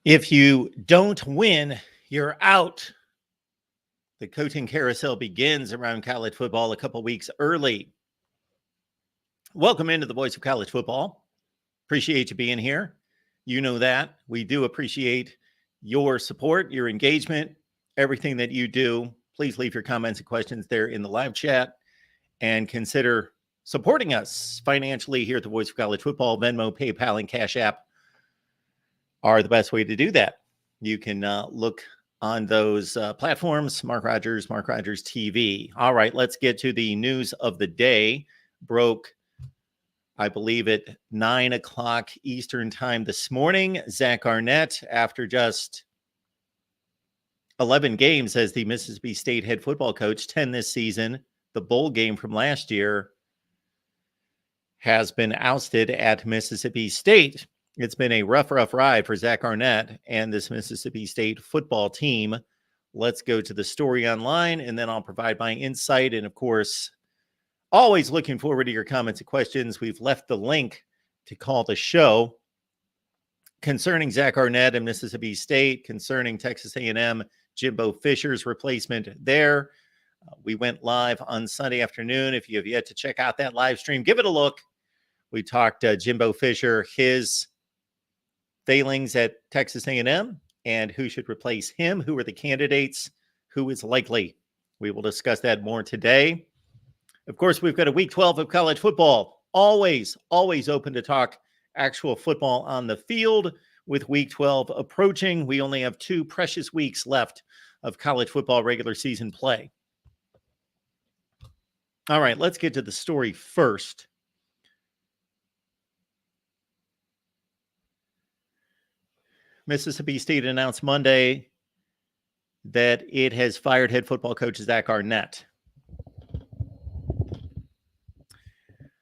If you don't win, you're out. The coaching carousel begins around college football a couple weeks early. Welcome into the Voice of College Football. Appreciate you being here. You know that. We do appreciate your support, your engagement, everything that you do. Please leave your comments and questions there in the live chat and consider supporting us financially here at the Voice of College Football. Venmo, PayPal, and Cash App are the best way to do that. You can look on those platforms, Mark Rogers, MarkRogersTV. All right, let's get to the news of the day. Broke, I believe, at 9 o'clock Eastern time this morning. Zach Arnett, after just 11 games as the Mississippi State head football coach, 10 this season, the bowl game from last year, has been ousted at Mississippi State. It's been a rough ride for Zach Arnett and this Mississippi State football team. Let's go to the story online, and then I'll provide my insight. And, of course, always looking forward to your comments and questions. We've left the link to call the show concerning Zach Arnett and Mississippi State, concerning Texas A&M, Jimbo Fisher's replacement there. We went live on Sunday afternoon. If you have yet to check out that live stream, give it a look. We talked Jimbo Fisher, his failings at Texas A&M, and who should replace him, who are the candidates, who is likely. We will discuss that more today. Of course, we've got a week 12 of college football. Always open to talk actual football on the field. With week 12 approaching, we only have 2 precious weeks left of college football regular season play. All right, let's get to the story first. Mississippi State announced Monday that it has fired head football coach Zach Arnett.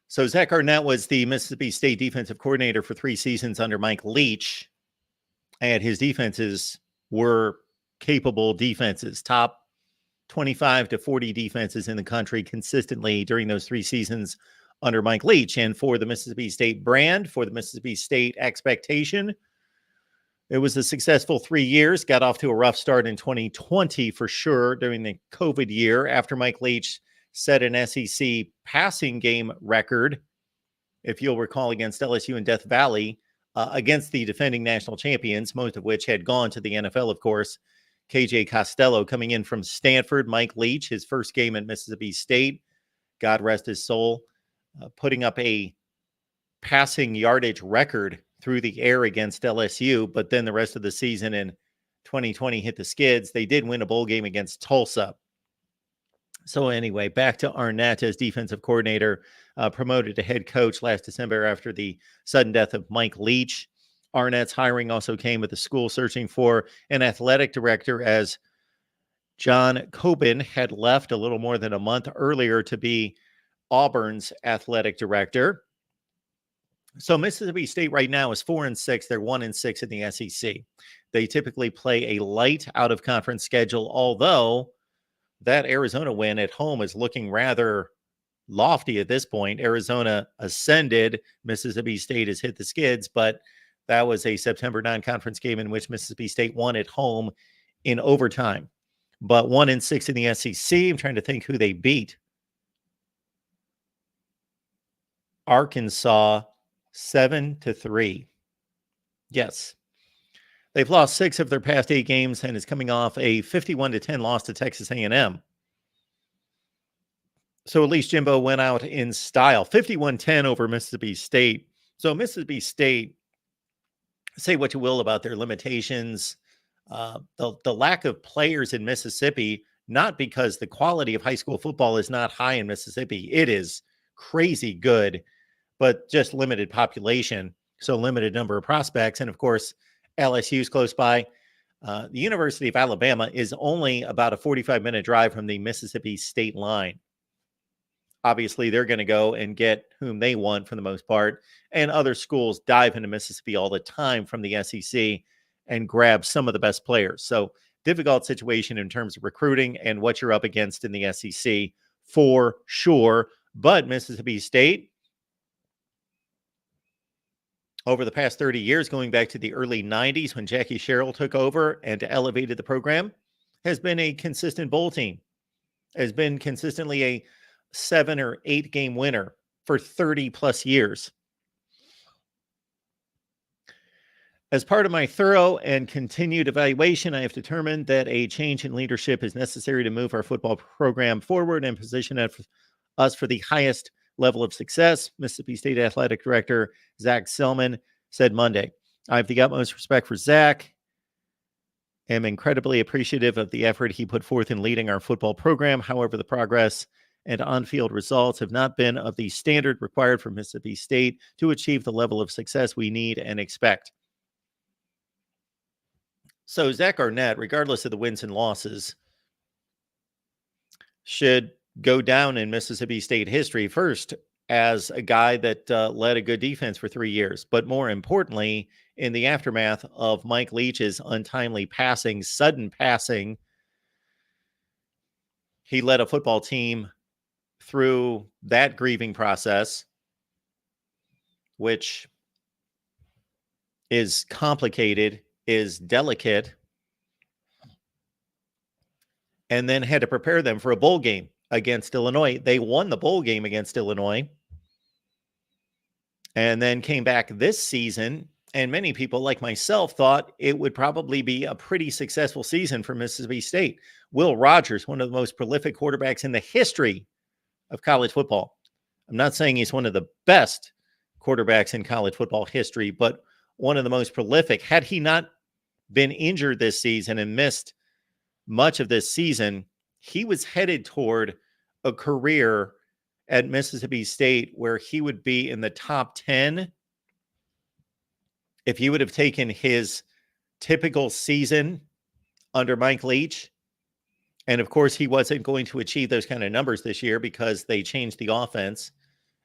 So Zach Arnett was the Mississippi State defensive coordinator for 3 seasons under Mike Leach, and his defenses were capable defenses, top 25 to 40 defenses in the country consistently during those 3 seasons under Mike Leach. And for the Mississippi State brand, for the Mississippi State expectation, it was a successful 3 years. Got off to a rough start in 2020 for sure during the COVID year after Mike Leach set an SEC passing game record, if you'll recall, against LSU and Death Valley, against the defending national champions, most of which had gone to the NFL, of course. KJ Costello coming in from Stanford. Mike Leach, his first game at Mississippi State, God rest his soul, putting up a passing yardage record through the air against LSU, but then the rest of the season in 2020 hit the skids. They did win a bowl game against Tulsa. So anyway, back to Arnett as defensive coordinator, promoted to head coach last December after the sudden death of Mike Leach. Arnett's hiring also came with the school searching for an athletic director, as John Coben had left a little more than a month earlier to be Auburn's athletic director. So Mississippi State right now is 4-6. They're 1-6 in the SEC. They typically play a light out-of-conference schedule, although that Arizona win at home is looking rather lofty at this point. Arizona ascended. Mississippi State has hit the skids, but that was a September non-conference game in which Mississippi State won at home in overtime. But 1-6 in the SEC. I'm trying to think who they beat. Arkansas 7-3. Yes. They've lost 6 of their past 8 games and is coming off a 51-10 loss to Texas A&M. So at least Jimbo went out in style. 51-10 over Mississippi State. So Mississippi State, say what you will about their limitations, the lack of players in Mississippi, not because the quality of high school football is not high in Mississippi. It is crazy good, but just limited population, so limited number of prospects. And, of course, LSU is close by. The University of Alabama is only about a 45-minute drive from the Mississippi State line. Obviously, they're going to go and get whom they want for the most part, and other schools dive into Mississippi all the time from the SEC and grab some of the best players. So difficult situation in terms of recruiting and what you're up against in the SEC for sure. But Mississippi State, over the past 30 years, going back to the early 90s when Jackie Sherrill took over and elevated the program, has been a consistent bowl team, has been consistently a 7 or 8 game winner for 30 plus years. As part of my thorough and continued evaluation, I have determined that a change in leadership is necessary to move our football program forward and position us for the highest level of success, Mississippi State Athletic Director Zach Selman said Monday. I have the utmost respect for Zach. Am incredibly appreciative of the effort he put forth in leading our football program. However, the progress and on-field results have not been of the standard required for Mississippi State to achieve the level of success we need and expect. So Zach Arnett, regardless of the wins and losses, should go down in Mississippi State history first as a guy that led a good defense for 3 years. But more importantly, in the aftermath of Mike Leach's untimely passing, sudden passing, he led a football team through that grieving process, which is complicated, is delicate, and then had to prepare them for a bowl game against Illinois. They won the bowl game against Illinois and then came back this season. And many people like myself thought it would probably be a pretty successful season for Mississippi State. Will Rogers, one of the most prolific quarterbacks in the history of college football. I'm not saying he's one of the best quarterbacks in college football history, but one of the most prolific. Had he not been injured this season and missed much of this season, he was headed toward a career at Mississippi State where he would be in the top 10 if he would have taken his typical season under Mike Leach. And of course, he wasn't going to achieve those kind of numbers this year because they changed the offense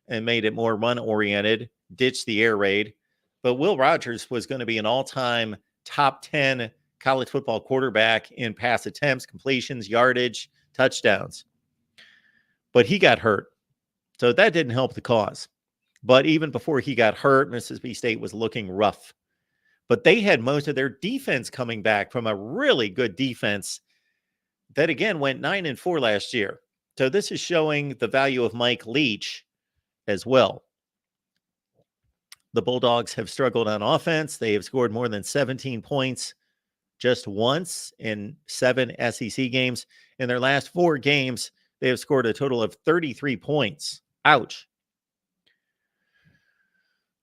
and made it more run-oriented, ditched the air raid. But Will Rogers was going to be an all-time top 10 college football quarterback in pass attempts, completions, yardage, touchdowns. But he got hurt. So that didn't help the cause. But even before he got hurt, Mississippi State was looking rough. But they had most of their defense coming back from a really good defense that, again, went 9-4 last year. So this is showing the value of Mike Leach as well. The Bulldogs have struggled on offense. They have scored more than 17 points just once in 7 SEC games. In their last 4 games, they have scored a total of 33 points. Ouch.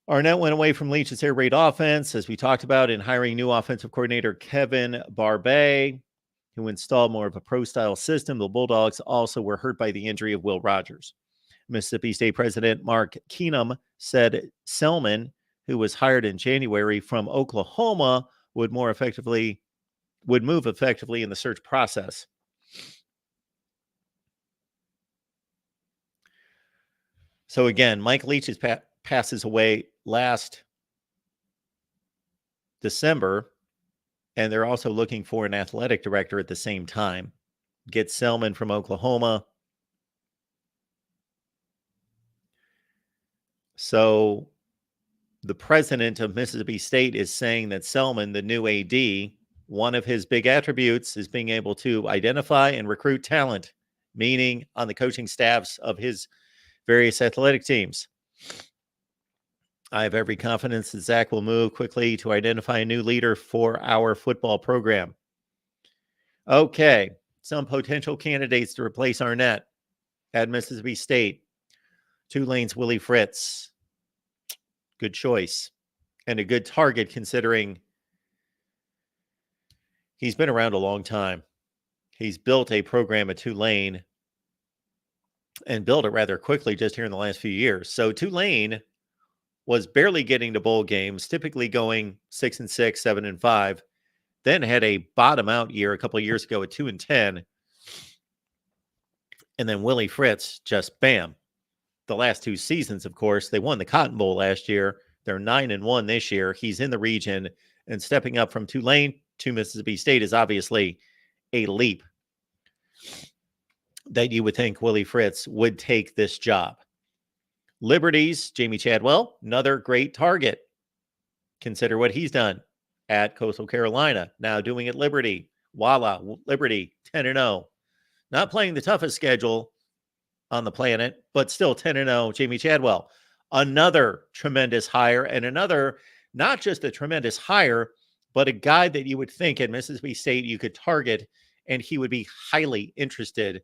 Arnett went away from Leach's air raid offense, as we talked about, in hiring new offensive coordinator Kevin Barbay, who installed more of a pro-style system. The Bulldogs also were hurt by the injury of Will Rogers. Mississippi State President Mark Keenum said Selman, who was hired in January from Oklahoma, would move effectively in the search process. So again, Mike Leach passes away last December, and they're also looking for an athletic director at the same time. Get Selman from Oklahoma. So the president of Mississippi State is saying that Selman, the new AD, one of his big attributes is being able to identify and recruit talent, meaning on the coaching staffs of his various athletic teams. I have every confidence that Zach will move quickly to identify a new leader for our football program. Okay, some potential candidates to replace Arnett at Mississippi State. Tulane's Willie Fritz. Good choice. And a good target considering he's been around a long time. He's built a program at Tulane and built it rather quickly just here in the last few years. So Tulane was barely getting to bowl games, typically going 6-6, 7-5, then had a bottom out year a couple of years ago at 2-10. And then Willie Fritz just bam. The last 2 seasons, of course, they won the Cotton Bowl last year. They're 9-1 this year. He's in the region, and stepping up from Tulane to Mississippi State is obviously a leap that you would think Willie Fritz would take this job. Liberty's Jamie Chadwell, another great target. Consider what he's done at Coastal Carolina, now doing at Liberty. Voila, Liberty 10-0. Not playing the toughest schedule on the planet, but still 10-0. Jamie Chadwell, another tremendous hire, and another, not just a tremendous hire, but a guy that you would think at Mississippi State you could target, and he would be highly interested.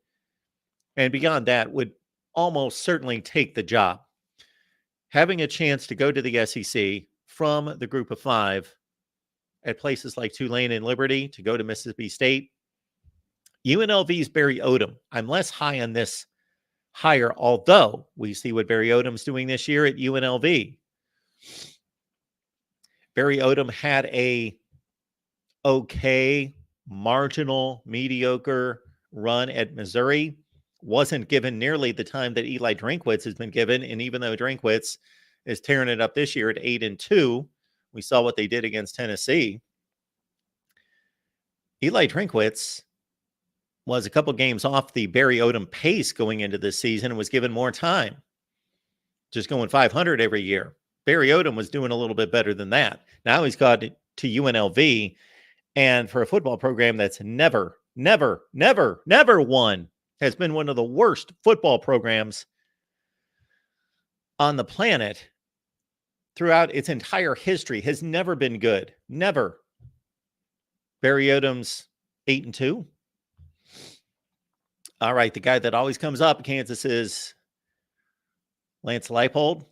And beyond that, would almost certainly take the job. Having a chance to go to the SEC from the group of five at places like Tulane and Liberty to go to Mississippi State. UNLV's Barry Odom. I'm less high on this hire, although we see what Barry Odom's doing this year at UNLV. Barry Odom had a okay, marginal, mediocre run at Missouri. Wasn't given nearly the time that Eli Drinkwitz has been given. And even though Drinkwitz is tearing it up this year at 8-2, we saw what they did against Tennessee. Eli Drinkwitz was a couple games off the Barry Odom pace going into this season and was given more time. Just going 500 every year. Barry Odom was doing a little bit better than that. Now he's got to UNLV, and for a football program that's never won, has been one of the worst football programs on the planet throughout its entire history, has never been good. Never. Barry Odom's 8-2. All right, the guy that always comes up, Kansas, is Lance Leipold.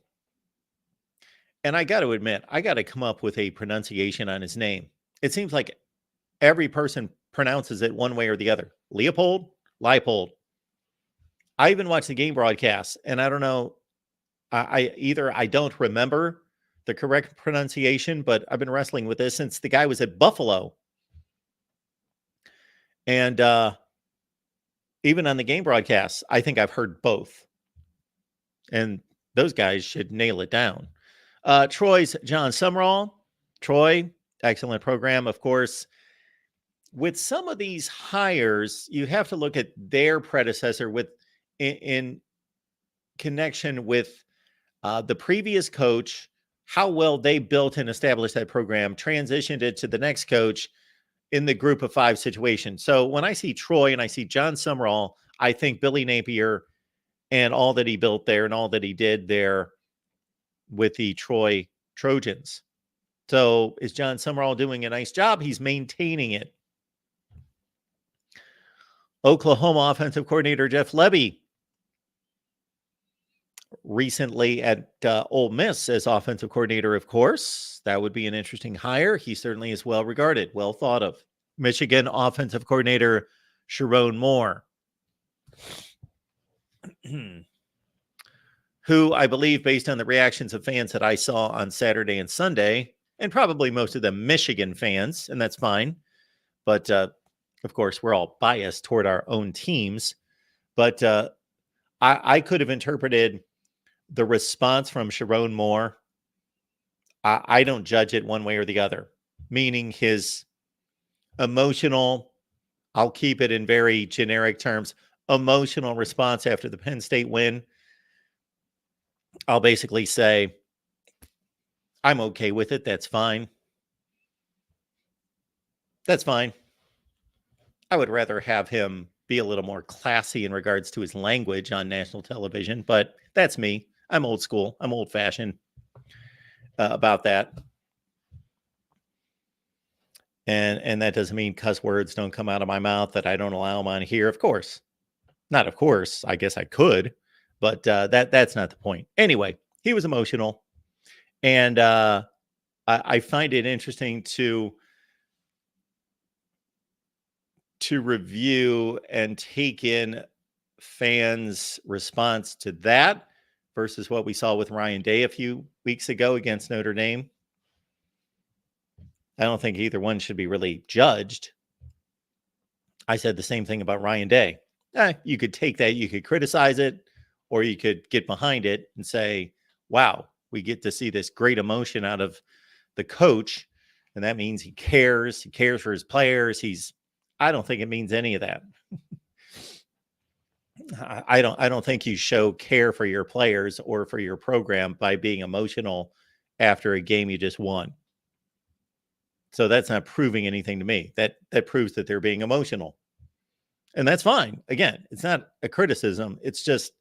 And I got to admit, I got to come up with a pronunciation on his name. It seems like every person pronounces it one way or the other. Leipold. I even watched the game broadcast, and I don't know. I don't remember the correct pronunciation, but I've been wrestling with this since the guy was at Buffalo. And even on the game broadcast, I think I've heard both. And those guys should nail it down. Troy's John Sumrall. Troy, excellent program, of course. With some of these hires, you have to look at their predecessor in connection with the previous coach, how well they built and established that program, transitioned it to the next coach in the group of five situation. So when I see Troy and I see John Sumrall, I think Billy Napier and all that he built there and all that he did there with the Troy Trojans. So is John Sumrall doing a nice job? He's maintaining it. Oklahoma offensive coordinator Jeff Lebby, recently at Ole Miss as offensive coordinator, of course. That would be an interesting hire. He certainly is well regarded, well thought of. Michigan offensive coordinator Sharon Moore, who I believe, based on the reactions of fans that I saw on Saturday and Sunday, and probably most of them Michigan fans, and that's fine. But, of course, we're all biased toward our own teams. But I could have interpreted the response from Sharon Moore. I don't judge it one way or the other, meaning his emotional, I'll keep it in very generic terms, emotional response after the Penn State win. I'll basically say, I'm okay with it. That's fine. That's fine. I would rather have him be a little more classy in regards to his language on national television, but that's me. I'm old school. I'm old fashioned about that. And that doesn't mean cuss words don't come out of my mouth, that I don't allow them on here. Of course. Not of course. I guess I could, but that's not the point. Anyway, he was emotional. And I find it interesting to review and take in fans' response to that versus what we saw with Ryan Day a few weeks ago against Notre Dame. I don't think either one should be really judged. I said the same thing about Ryan Day. You could take that, you could criticize it, or you could get behind it and say, wow, we get to see this great emotion out of the coach. And that means he cares for his players. I don't think it means any of that. I don't think you show care for your players or for your program by being emotional after a game you just won. So that's not proving anything to me. That proves that they're being emotional. And that's fine. Again, it's not a criticism. It's just,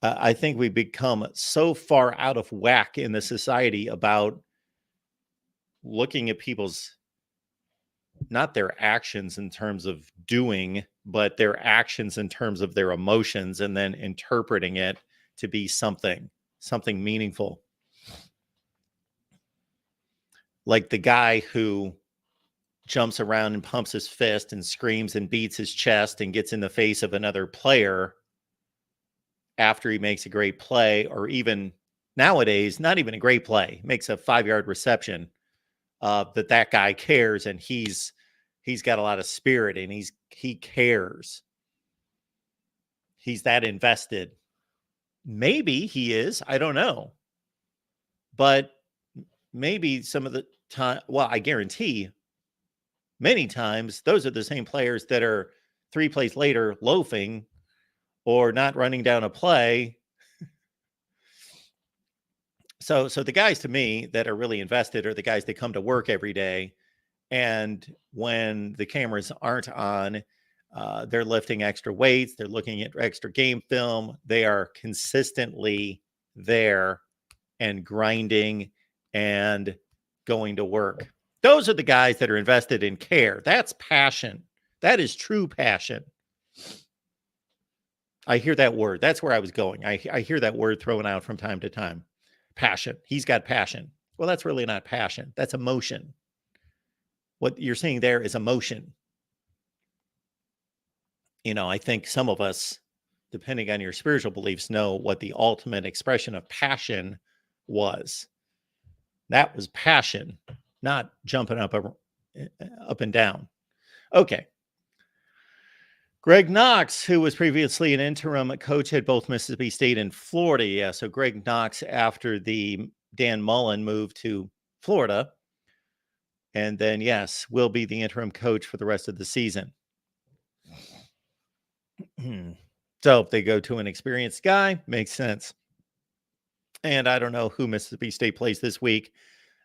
I think we've become so far out of whack in the society about looking at people's, not their actions in terms of doing, but their actions in terms of their emotions, and then interpreting it to be something meaningful. Like the guy who jumps around and pumps his fist and screams and beats his chest and gets in the face of another player after he makes a great play, or even nowadays, not even a great play, makes a 5-yard reception, that guy cares, and he's got a lot of spirit, and he cares. He's that invested. Maybe he is, I don't know. But maybe some of the time, well, I guarantee many times those are the same players that are 3 plays later loafing or not running down a play. So the guys to me that are really invested are the guys that come to work every day, and when the cameras aren't on, they're lifting extra weights, they're looking at extra game film, they are consistently there and grinding and going to work. Those are the guys that are invested in care. That's passion. That is true passion. I hear that word. That's where I was going. I hear that word thrown out from time to time. Passion. He's got passion. Well, that's really not passion. That's emotion. What you're seeing there is emotion. You know, I think some of us, depending on your spiritual beliefs, know what the ultimate expression of passion was. That was passion, not jumping up and down. Okay. Greg Knox, who was previously an interim coach at both Mississippi State and Florida. Yeah, so Greg Knox, after the Dan Mullen moved to Florida, and then, yes, will be the interim coach for the rest of the season. So if they go to an experienced guy, makes sense. And I don't know who Mississippi State plays this week.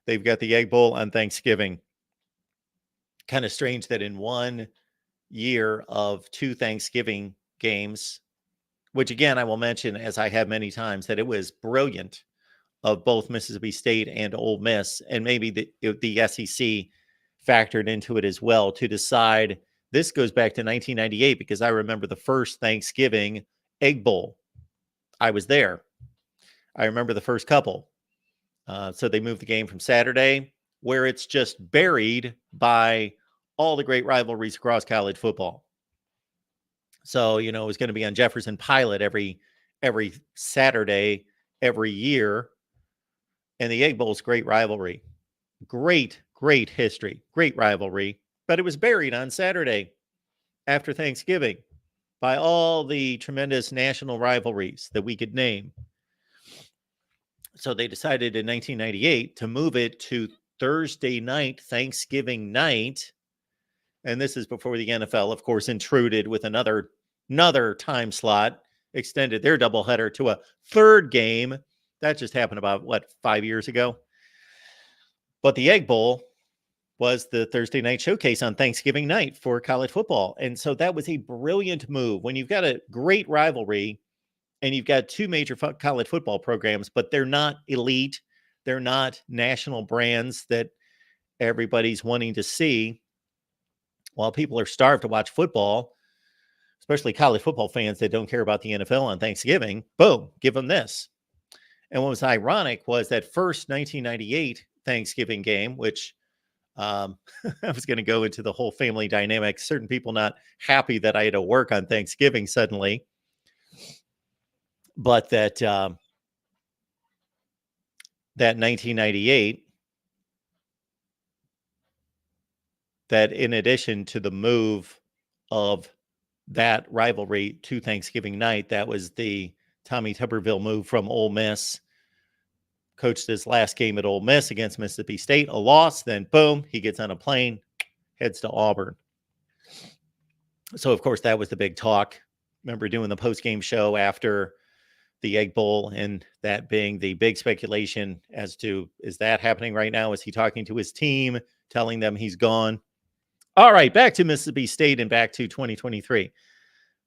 They've got the Egg Bowl on Thanksgiving. Kind of strange that in one year of 2 Thanksgiving games, which again, I will mention, as I have many times, that it was brilliant of both Mississippi State and Ole Miss, and maybe the SEC factored into it as well, to decide. This goes back to 1998, because I remember the first Thanksgiving Egg Bowl. I was there. I remember the first couple. So they moved the game from Saturday, where it's just buried by all the great rivalries across college football. So, you know, it was going to be on Jefferson Pilot every Saturday, every year. And the Egg Bowl's great rivalry. Great history. Great rivalry. But it was buried on Saturday after Thanksgiving by all the tremendous national rivalries that we could name. So they decided in 1998 to move it to Thursday night, Thanksgiving night. And this is before the NFL, of course, intruded with another time slot, extended their doubleheader to a third game. That just happened about, 5 years ago? But the Egg Bowl was the Thursday night showcase on Thanksgiving night for college football. And so that was a brilliant move. When you've got a great rivalry and you've got 2 major college football programs, but they're not elite, they're not national brands that everybody's wanting to see. While people are starved to watch football, especially college football fans that don't care about the NFL on Thanksgiving, boom, give them this. And what was ironic was that first 1998 Thanksgiving game, which I was going to go into the whole family dynamic. Certain people not happy that I had to work on Thanksgiving suddenly, but that 1998, that in addition to the move of that rivalry to Thanksgiving night, that was the Tommy Tuberville move from Ole Miss. Coached his last game at Ole Miss against Mississippi State, a loss. Then boom, he gets on a plane, heads to Auburn. So of course that was the big talk. Remember doing the post-game show after the Egg Bowl, and that being the big speculation as to, is that happening right now? Is he talking to his team? telling them he's gone. All right, back to Mississippi State and back to 2023.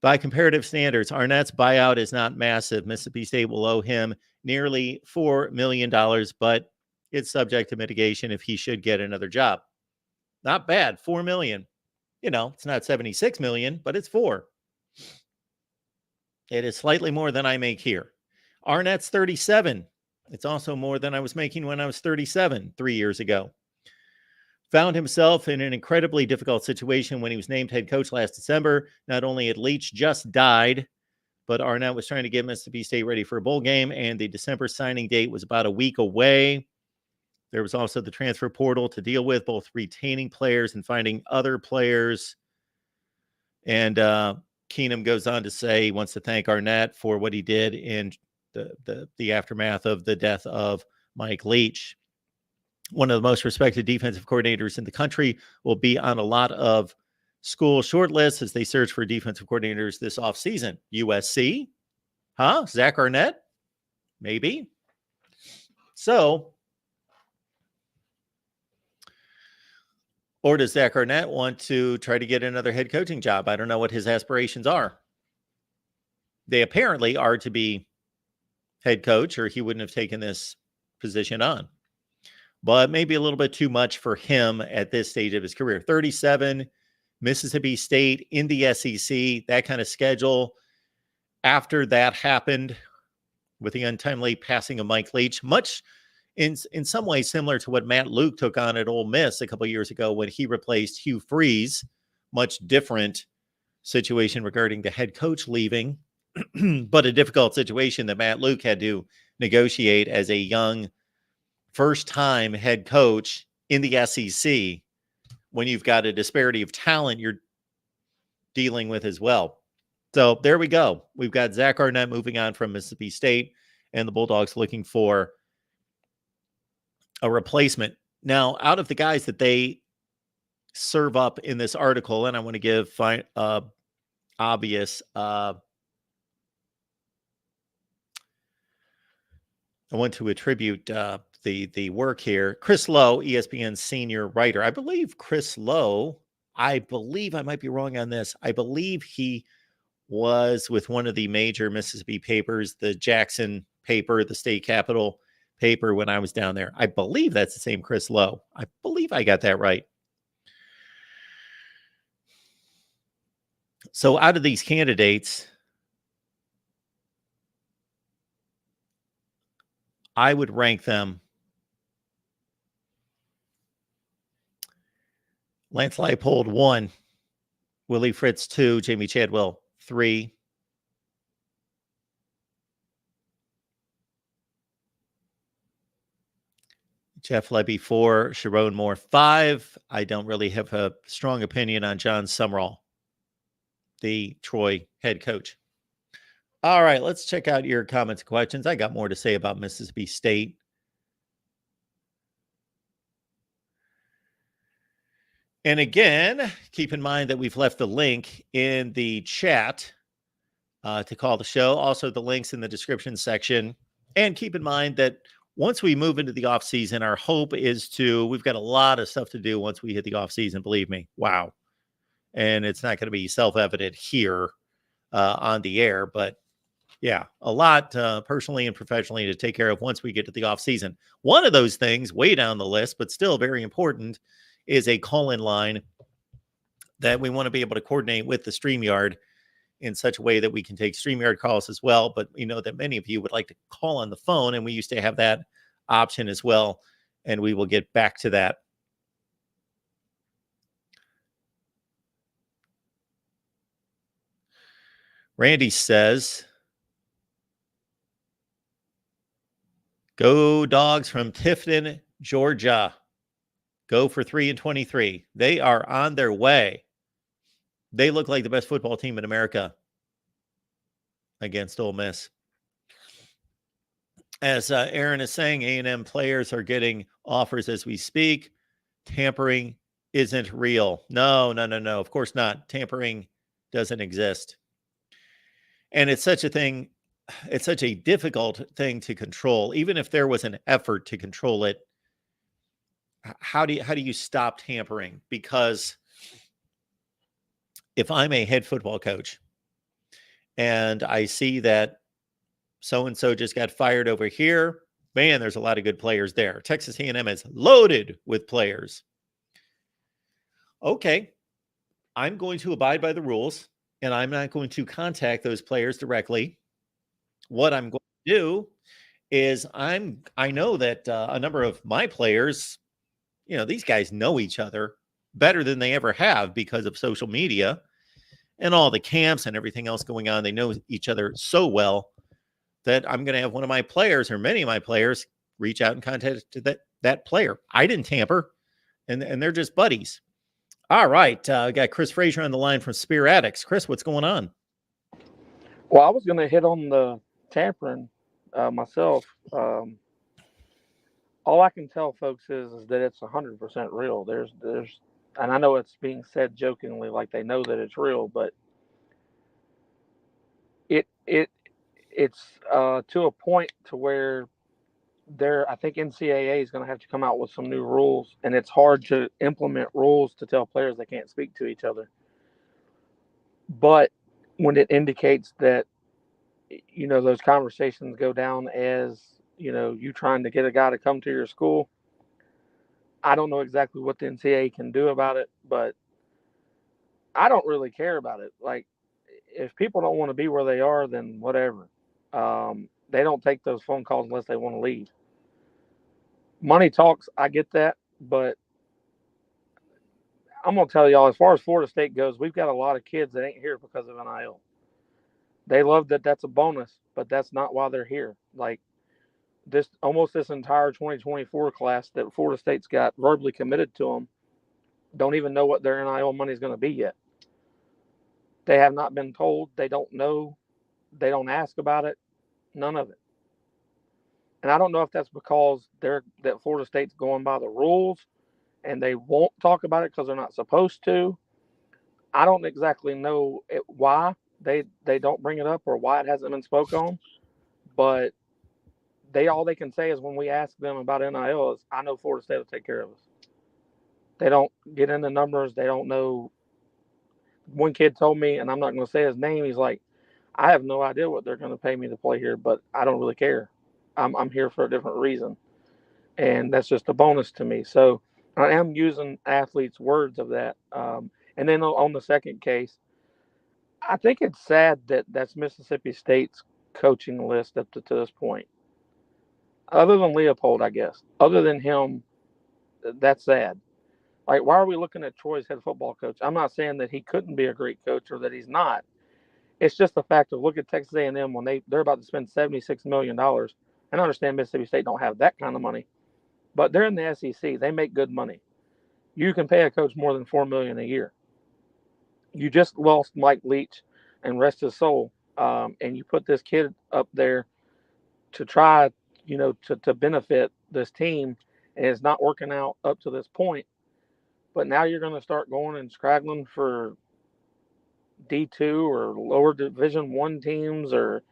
By comparative standards, Arnett's buyout is not massive. Mississippi State will owe him nearly $4 million, but it's subject to mitigation if he should get another job. Not bad, $4 million. It's not $76 million, but it's $4 million. It is slightly more than I make here. Arnett's 37. It's also more than I was making when I was 37 3 years ago. Found himself in an incredibly difficult situation when he was named head coach last December. Not only had Leach just died, but Arnett was trying to get Mississippi State ready for a bowl game, and the December signing date was about a week away. There was also the transfer portal to deal with, both retaining players and finding other players. And Keenum goes on to say he wants to thank Arnett for what he did in the aftermath of the death of Mike Leach. One of the most respected defensive coordinators in the country will be on a lot of school shortlists as they search for defensive coordinators this offseason. USC? Huh? Zach Arnett? Maybe. So, or does Zach Arnett want to try to get another head coaching job? I don't know what his aspirations are. They apparently are to be head coach, or he wouldn't have taken this position on. But maybe a little bit too much for him at this stage of his career. 37, Mississippi State in the SEC, that kind of schedule. After that happened with the untimely passing of Mike Leach, much in some ways similar to what Matt Luke took on at Ole Miss a couple of years ago when he replaced Hugh Freeze. Much different situation regarding the head coach leaving, but a difficult situation that Matt Luke had to negotiate as a young first-time head coach in the SEC when you've got a disparity of talent you're dealing with as well. So there we go. We've got Zach Arnett moving on from Mississippi State and the Bulldogs looking for a replacement. Now, out of the guys that they serve up in this article, and I want to give obvious I want to attribute the work here. Chris Lowe, ESPN senior writer. I believe Chris Lowe, I might be wrong on this. I believe he was with one of the major Mississippi papers, the Jackson paper, the state capital paper, when I was down there. I believe that's the same Chris Lowe. I believe I got that right. So out of these candidates, I would rank them Lance Leipold 1, Willie Fritz 2, Jamie Chadwell 3, Jeff Levy 4, Sharon Moore 5. I don't really have a strong opinion on John Sumrall, the Troy head coach. All right, let's check out your comments and questions. I got more to say about Mississippi State. And again, keep in mind that we've left the link in the chat to call the show. Also, the links in the description section. And keep in mind that once we move into the off season, our hope is we've got a lot of stuff to do once we hit the off season, believe me. Wow. And it's not going to be self-evident here on the air, but yeah, a lot personally and professionally to take care of once we get to the off season. One of those things way down the list, but still very important, is a call-in line that we want to be able to coordinate with the StreamYard in such a way that we can take StreamYard calls as well. But we know that many of you would like to call on the phone, and we used to have that option as well, and we will get back to that. Randy says, go Dogs from Tifton, Georgia. Go for 3-23. They are on their way. They look like the best football team in America against Ole Miss. As Aaron is saying, A&M players are getting offers as we speak. Tampering isn't real. No. Of course not. Tampering doesn't exist. And it's such a thing. It's such a difficult thing to control. Even if there was an effort to control it, how do you stop tampering? Because if I'm a head football coach and I see that so and so just got fired over here, man, there's a lot of good players there. Texas A&M is loaded with players. Okay, I'm going to abide by the rules, and I'm not going to contact those players directly. What I'm going to do is I know that a number of my players, these guys know each other better than they ever have because of social media and all the camps and everything else going on. They know each other so well that I'm going to have one of my players or many of my players reach out and contact that player. I didn't tamper, and they're just buddies. All right. Got Chris Frazier on the line from Spear Addicts. Chris, what's going on? Well, I was going to hit on the tampering myself. All I can tell folks is that it's 100% real. There's, and I know it's being said jokingly, like they know that it's real, but it's to a point to where I think NCAA is going to have to come out with some new rules, and it's hard to implement rules to tell players they can't speak to each other. But when it indicates that, those conversations go down as, you trying to get a guy to come to your school, I don't know exactly what the NCAA can do about it, but I don't really care about it. Like, if people don't want to be where they are, then whatever. They don't take those phone calls unless they want to leave. Money talks, I get that, but I'm going to tell y'all, as far as Florida State goes, we've got a lot of kids that ain't here because of NIL. They love that that's a bonus, but that's not why they're here. Like, this entire 2024 class that Florida State's got verbally committed to them don't even know what their NIL money is going to be yet. They have not been told. They don't know. They don't ask about it. None of it. And I don't know if that's because that Florida State's going by the rules and they won't talk about it because they're not supposed to. I don't exactly know why they don't bring it up or why it hasn't been spoke on. But all they can say is when we ask them about NIL is, I know Florida State will take care of us. They don't get into numbers. They don't know. One kid told me, and I'm not going to say his name, he's like, I have no idea what they're going to pay me to play here, but I don't really care. I'm here for a different reason. And that's just a bonus to me. So I am using athletes' words of that. And then on the second case, I think it's sad that that's Mississippi State's coaching list up to this point. Other than Leopold, I guess. Other than him, that's sad. Like, why are we looking at Troy's head football coach? I'm not saying that he couldn't be a great coach or that he's not. It's just the fact of, look at Texas A&M when they're about to spend $76 million. And I understand Mississippi State don't have that kind of money, but they're in the SEC. They make good money. You can pay a coach more than $4 million a year. You just lost Mike Leach, and rest his soul. And you put this kid up there to try, to benefit this team, and it's not working out up to this point. But now you're going to start going and scraggling for D2 or lower Division I teams, or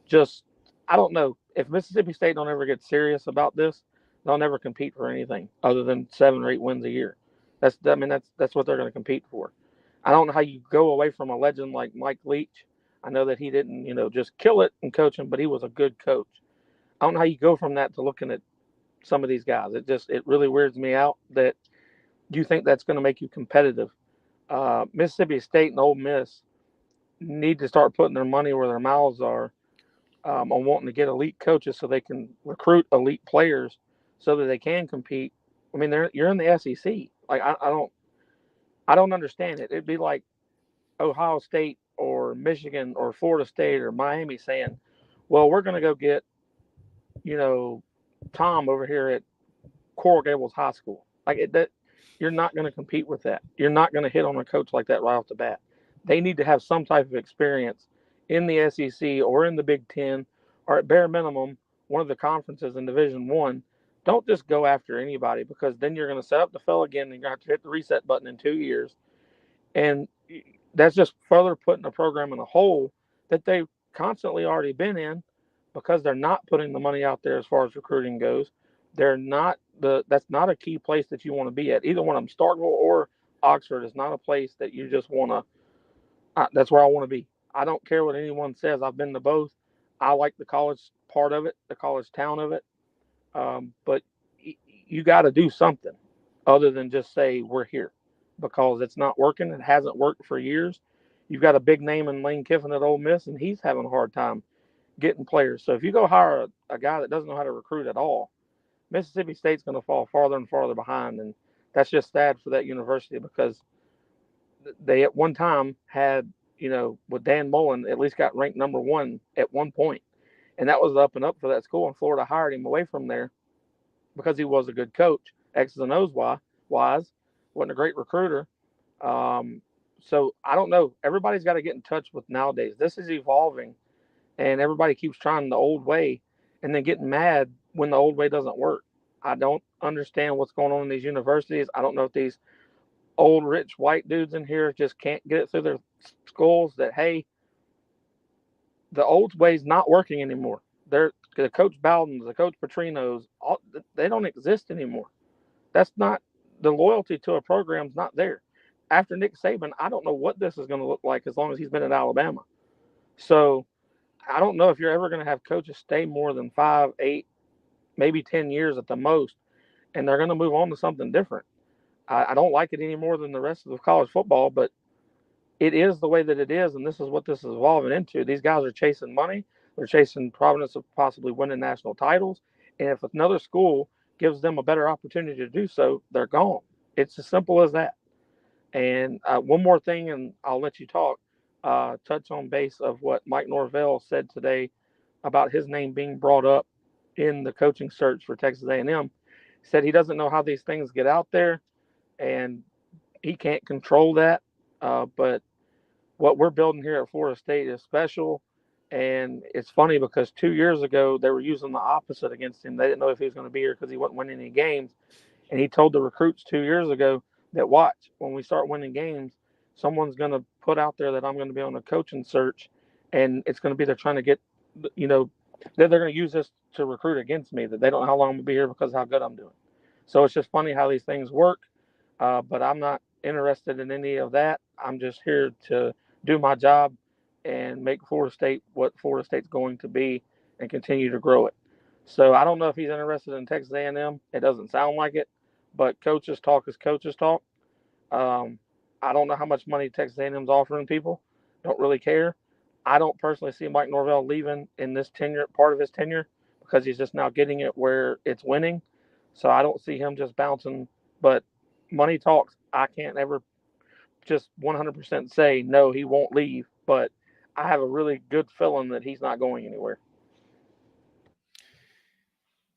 just, I don't know. If Mississippi State don't ever get serious about this, they'll never compete for anything other than 7 or 8 wins a year. That's what they're going to compete for. I don't know how you go away from a legend like Mike Leach. I know that he didn't, just kill it in coaching, but he was a good coach. I don't know how you go from that to looking at some of these guys. It really weirds me out that you think that's going to make you competitive. Mississippi State and Ole Miss need to start putting their money where their mouths are, on wanting to get elite coaches so they can recruit elite players so that they can compete. I mean, you're in the SEC. Like, I don't understand it. It'd be like Ohio State or Michigan or Florida State or Miami saying, well, we're going to go get, Tom over here at Coral Gables High School. You're not going to compete with that. You're not going to hit on a coach like that right off the bat. They need to have some type of experience in the SEC or in the Big Ten, or at bare minimum, one of the conferences in Division I. Don't just go after anybody, because then you're going to set up the fell again and you're going to have to hit the reset button in 2 years. And that's just further putting a program in a hole that they've constantly already been in, because they're not putting the money out there as far as recruiting goes. They're not that's not a key place that you want to be at. Either one of them, Starkville or Oxford, is not a place that you just want to. That's where I want to be. I don't care what anyone says. I've been to both. I like the college part of it, the college town of it. But you got to do something other than just say we're here, because it's not working. It hasn't worked for years. You've got a big name in Lane Kiffin at Ole Miss, and he's having a hard time getting players. So if you go hire a guy that doesn't know how to recruit at all, Mississippi State's going to fall farther and farther behind, and that's just sad for that university, because they at one time had, with Dan Mullen, at least got ranked number one at one point, and that was up and up for that school. And Florida hired him away from there because he was a good coach, X's and O's wise, wasn't a great recruiter. So I don't know. Everybody's got to get in touch with nowadays. This is evolving, and everybody keeps trying the old way and then getting mad when the old way doesn't work. I don't understand what's going on in these universities. I don't know if these old rich white dudes in here just can't get it through their skulls that, hey, the old way's not working anymore. The Coach Bowden's, the Coach Petrino's, they don't exist anymore. That's not, the loyalty to a program's not there. After Nick Saban, I don't know what this is going to look like as long as he's been at Alabama. So I don't know if you're ever going to have coaches stay more than 5, 8, maybe 10 years at the most, and they're going to move on to something different. I don't like it any more than the rest of the college football, but it is the way that it is, and this is what this is evolving into. These guys are chasing money. They're chasing prominence of possibly winning national titles, and if another school gives them a better opportunity to do so, they're gone. It's as simple as that. And one more thing, and I'll let you talk, touch on base of what Mike Norvell said today about his name being brought up in the coaching search for Texas A&M. He said he doesn't know how these things get out there, and he can't control that. But what we're building here at Florida State is special. And it's funny because 2 years ago, they were using the opposite against him. They didn't know if he was going to be here because he wasn't winning any games. And he told the recruits 2 years ago that, watch, when we start winning games, someone's going to put out there that I'm going to be on a coaching search. And it's going to be they're trying to get, they're going to use this to recruit against me, that they don't know how long I'm going to be here because of how good I'm doing. So it's just funny how these things work. But I'm not interested in any of that. I'm just here to do my job and make Florida State what Florida State's going to be and continue to grow it. So I don't know if he's interested in Texas A&M. It doesn't sound like it, but coaches talk is coaches talk. I don't know how much money Texas A&M's offering people. Don't really care. I don't personally see Mike Norvell leaving in this part of his tenure, because he's just now getting it where it's winning. So I don't see him just bouncing. But money talks. I can't ever just 100% say no, he won't leave, but I have a really good feeling that he's not going anywhere.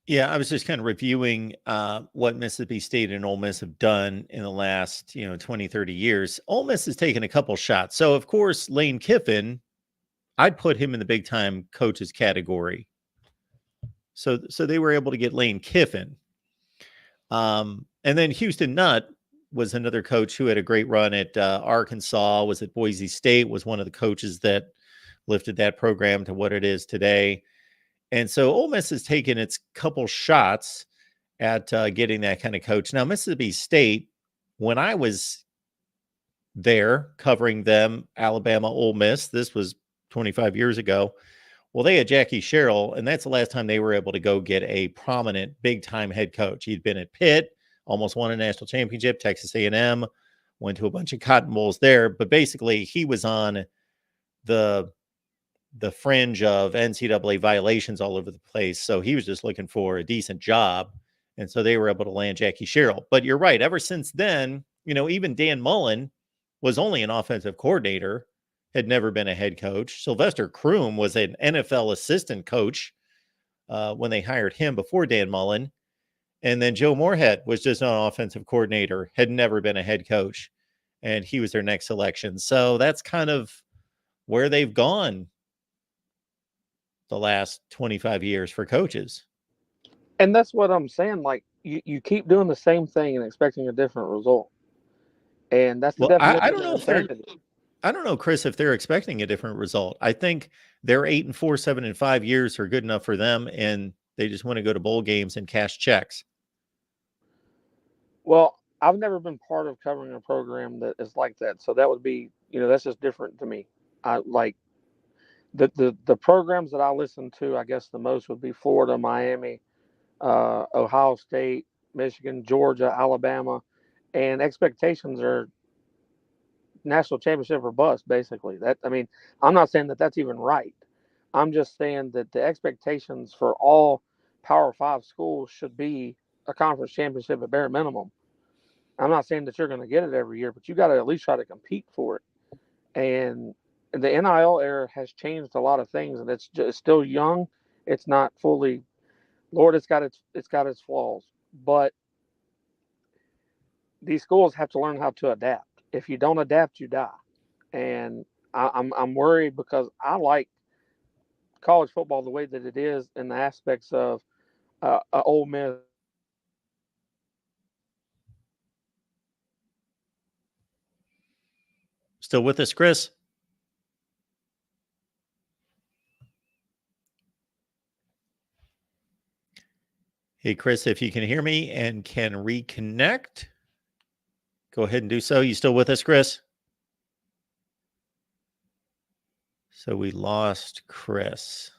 Yeah, I was just kind of reviewing what Mississippi State and Ole Miss have done in the last, 20, 30 years. Ole Miss has taken a couple shots. So, of course, Lane Kiffin, I'd put him in the big-time coaches category. So they were able to get Lane Kiffin. And then Houston Nutt was another coach who had a great run at Arkansas, was at Boise State, was one of the coaches that lifted that program to what it is today. And so Ole Miss has taken its couple shots at getting that kind of coach. Now, Mississippi State, when I was there covering them, Alabama, Ole Miss, this was 25 years ago. Well, they had Jackie Sherrill, and that's the last time they were able to go get a prominent big-time head coach. He'd been at Pitt, almost won a national championship, Texas A&M, went to a bunch of Cotton Bowls there. But basically, he was on the fringe of NCAA violations all over the place. So he was just looking for a decent job. And so they were able to land Jackie Sherrill. But you're right. Ever since then, even Dan Mullen was only an offensive coordinator, had never been a head coach. Sylvester Croom was an NFL assistant coach when they hired him before Dan Mullen. And then Joe Moorhead was just an offensive coordinator, had never been a head coach. And he was their next selection. So that's kind of where they've gone the last 25 years for coaches. And that's what I'm saying. Like, you keep doing the same thing and expecting a different result. And that's the definition. I don't know if I don't know, Chris, if they're expecting a different result. I think their 8 and 4, 7 and 5 years are good enough for them, and They just want to go to bowl games and cash checks. Well, I've never been part of covering a program that is like that, so that would be, that's just different to me. I like the programs that I listen to. I guess the most would be Florida, Miami, Ohio State, Michigan, Georgia, Alabama, and expectations are national championship or bust. Basically, I'm not saying that that's even right. I'm just saying that the expectations for all Power Five schools should be a conference championship at bare minimum. I'm not saying that you're going to get it every year, but you got to at least try to compete for it. And the NIL era has changed a lot of things, and it's still young. It's not fully, Lord, it's got its flaws, but these schools have to learn how to adapt. If you don't adapt, you die. And I'm worried because I like college football the way that it is in the aspects of Ole Miss. Still with us, Chris? Hey, Chris, if you can hear me and can reconnect, go ahead and do so. You still with us, Chris? So we lost Chris.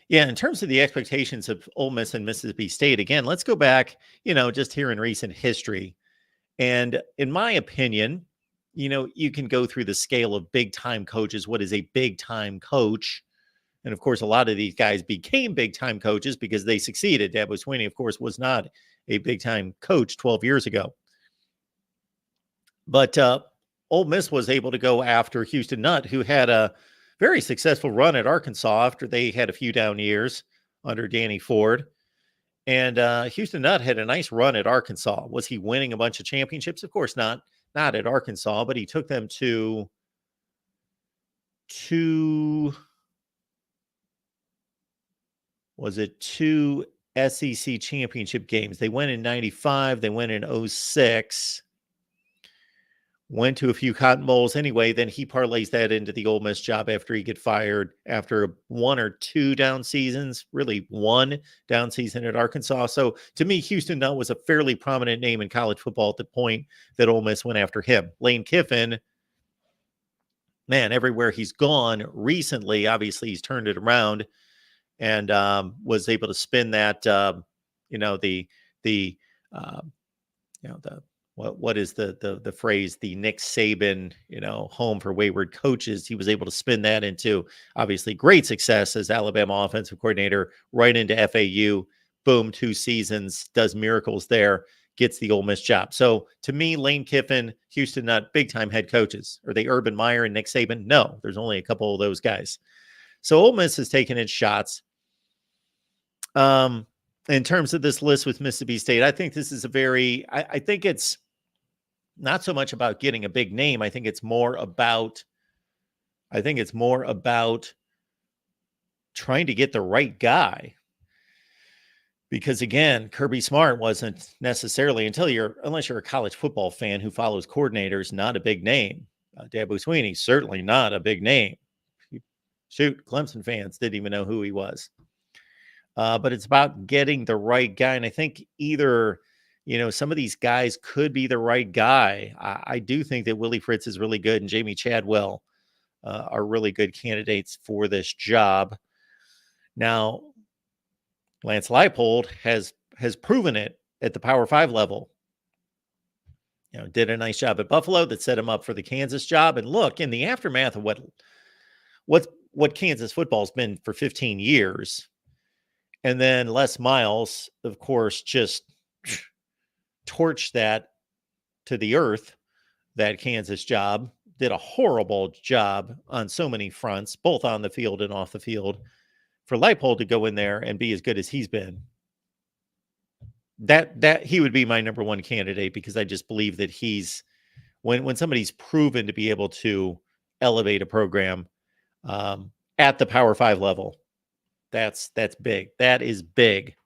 Yeah, in terms of the expectations of Ole Miss and Mississippi State, again, let's go back, just here in recent history. And in my opinion, you can go through the scale of big-time coaches. What is a big-time coach? And, of course, a lot of these guys became big-time coaches because they succeeded. Dabo Swinney, of course, was not a big-time coach 12 years ago. But Ole Miss was able to go after Houston Nutt, who had a very successful run at Arkansas after they had a few down years under Danny Ford. And Houston Nutt had a nice run at Arkansas. Was he winning a bunch of championships? Of course not at Arkansas, but he took them to two SEC championship games. They went in 95. They went in 06. Went to a few Cotton Bowls anyway. Then he parlays that into the Ole Miss job after he get fired after one or two down seasons, really one down season at Arkansas. So to me, Houston Nutt was a fairly prominent name in college football at the point that Ole Miss went after him. Lane Kiffin, man, everywhere he's gone recently, obviously he's turned it around and was able to spin that, what is the phrase, the Nick Saban, home for wayward coaches. He was able to spin that into obviously great success as Alabama offensive coordinator, right into FAU. Boom, 2 seasons, does miracles there, gets the Ole Miss job. So to me, Lane Kiffin, Houston Nutt, big time head coaches. Are they Urban Meyer and Nick Saban? No, there's only a couple of those guys. So Ole Miss has taken its shots. In terms of this list with Mississippi State, I think this is I think it's not so much about getting a big name. I think it's more about trying to get the right guy. Because again, Kirby Smart wasn't necessarily, unless you're a college football fan who follows coordinators, not a big name. Dabo Swinney, certainly not a big name. Shoot, Clemson fans didn't even know who he was. But it's about getting the right guy. And I think either, some of these guys could be the right guy. I do think that Willie Fritz is really good and Jamie Chadwell are really good candidates for this job. Now, Lance Leipold has proven it at the Power 5 level. Did a nice job at Buffalo that set him up for the Kansas job. And look, in the aftermath of what Kansas football's been for 15 years, and then Les Miles, of course, just torched that to the earth, that Kansas job, did a horrible job on so many fronts, both on the field and off the field. For Leipold to go in there and be as good as he's been, that he would be my number one candidate, because I just believe that when somebody's proven to be able to elevate a program at the Power 5 level, that's big. That is big.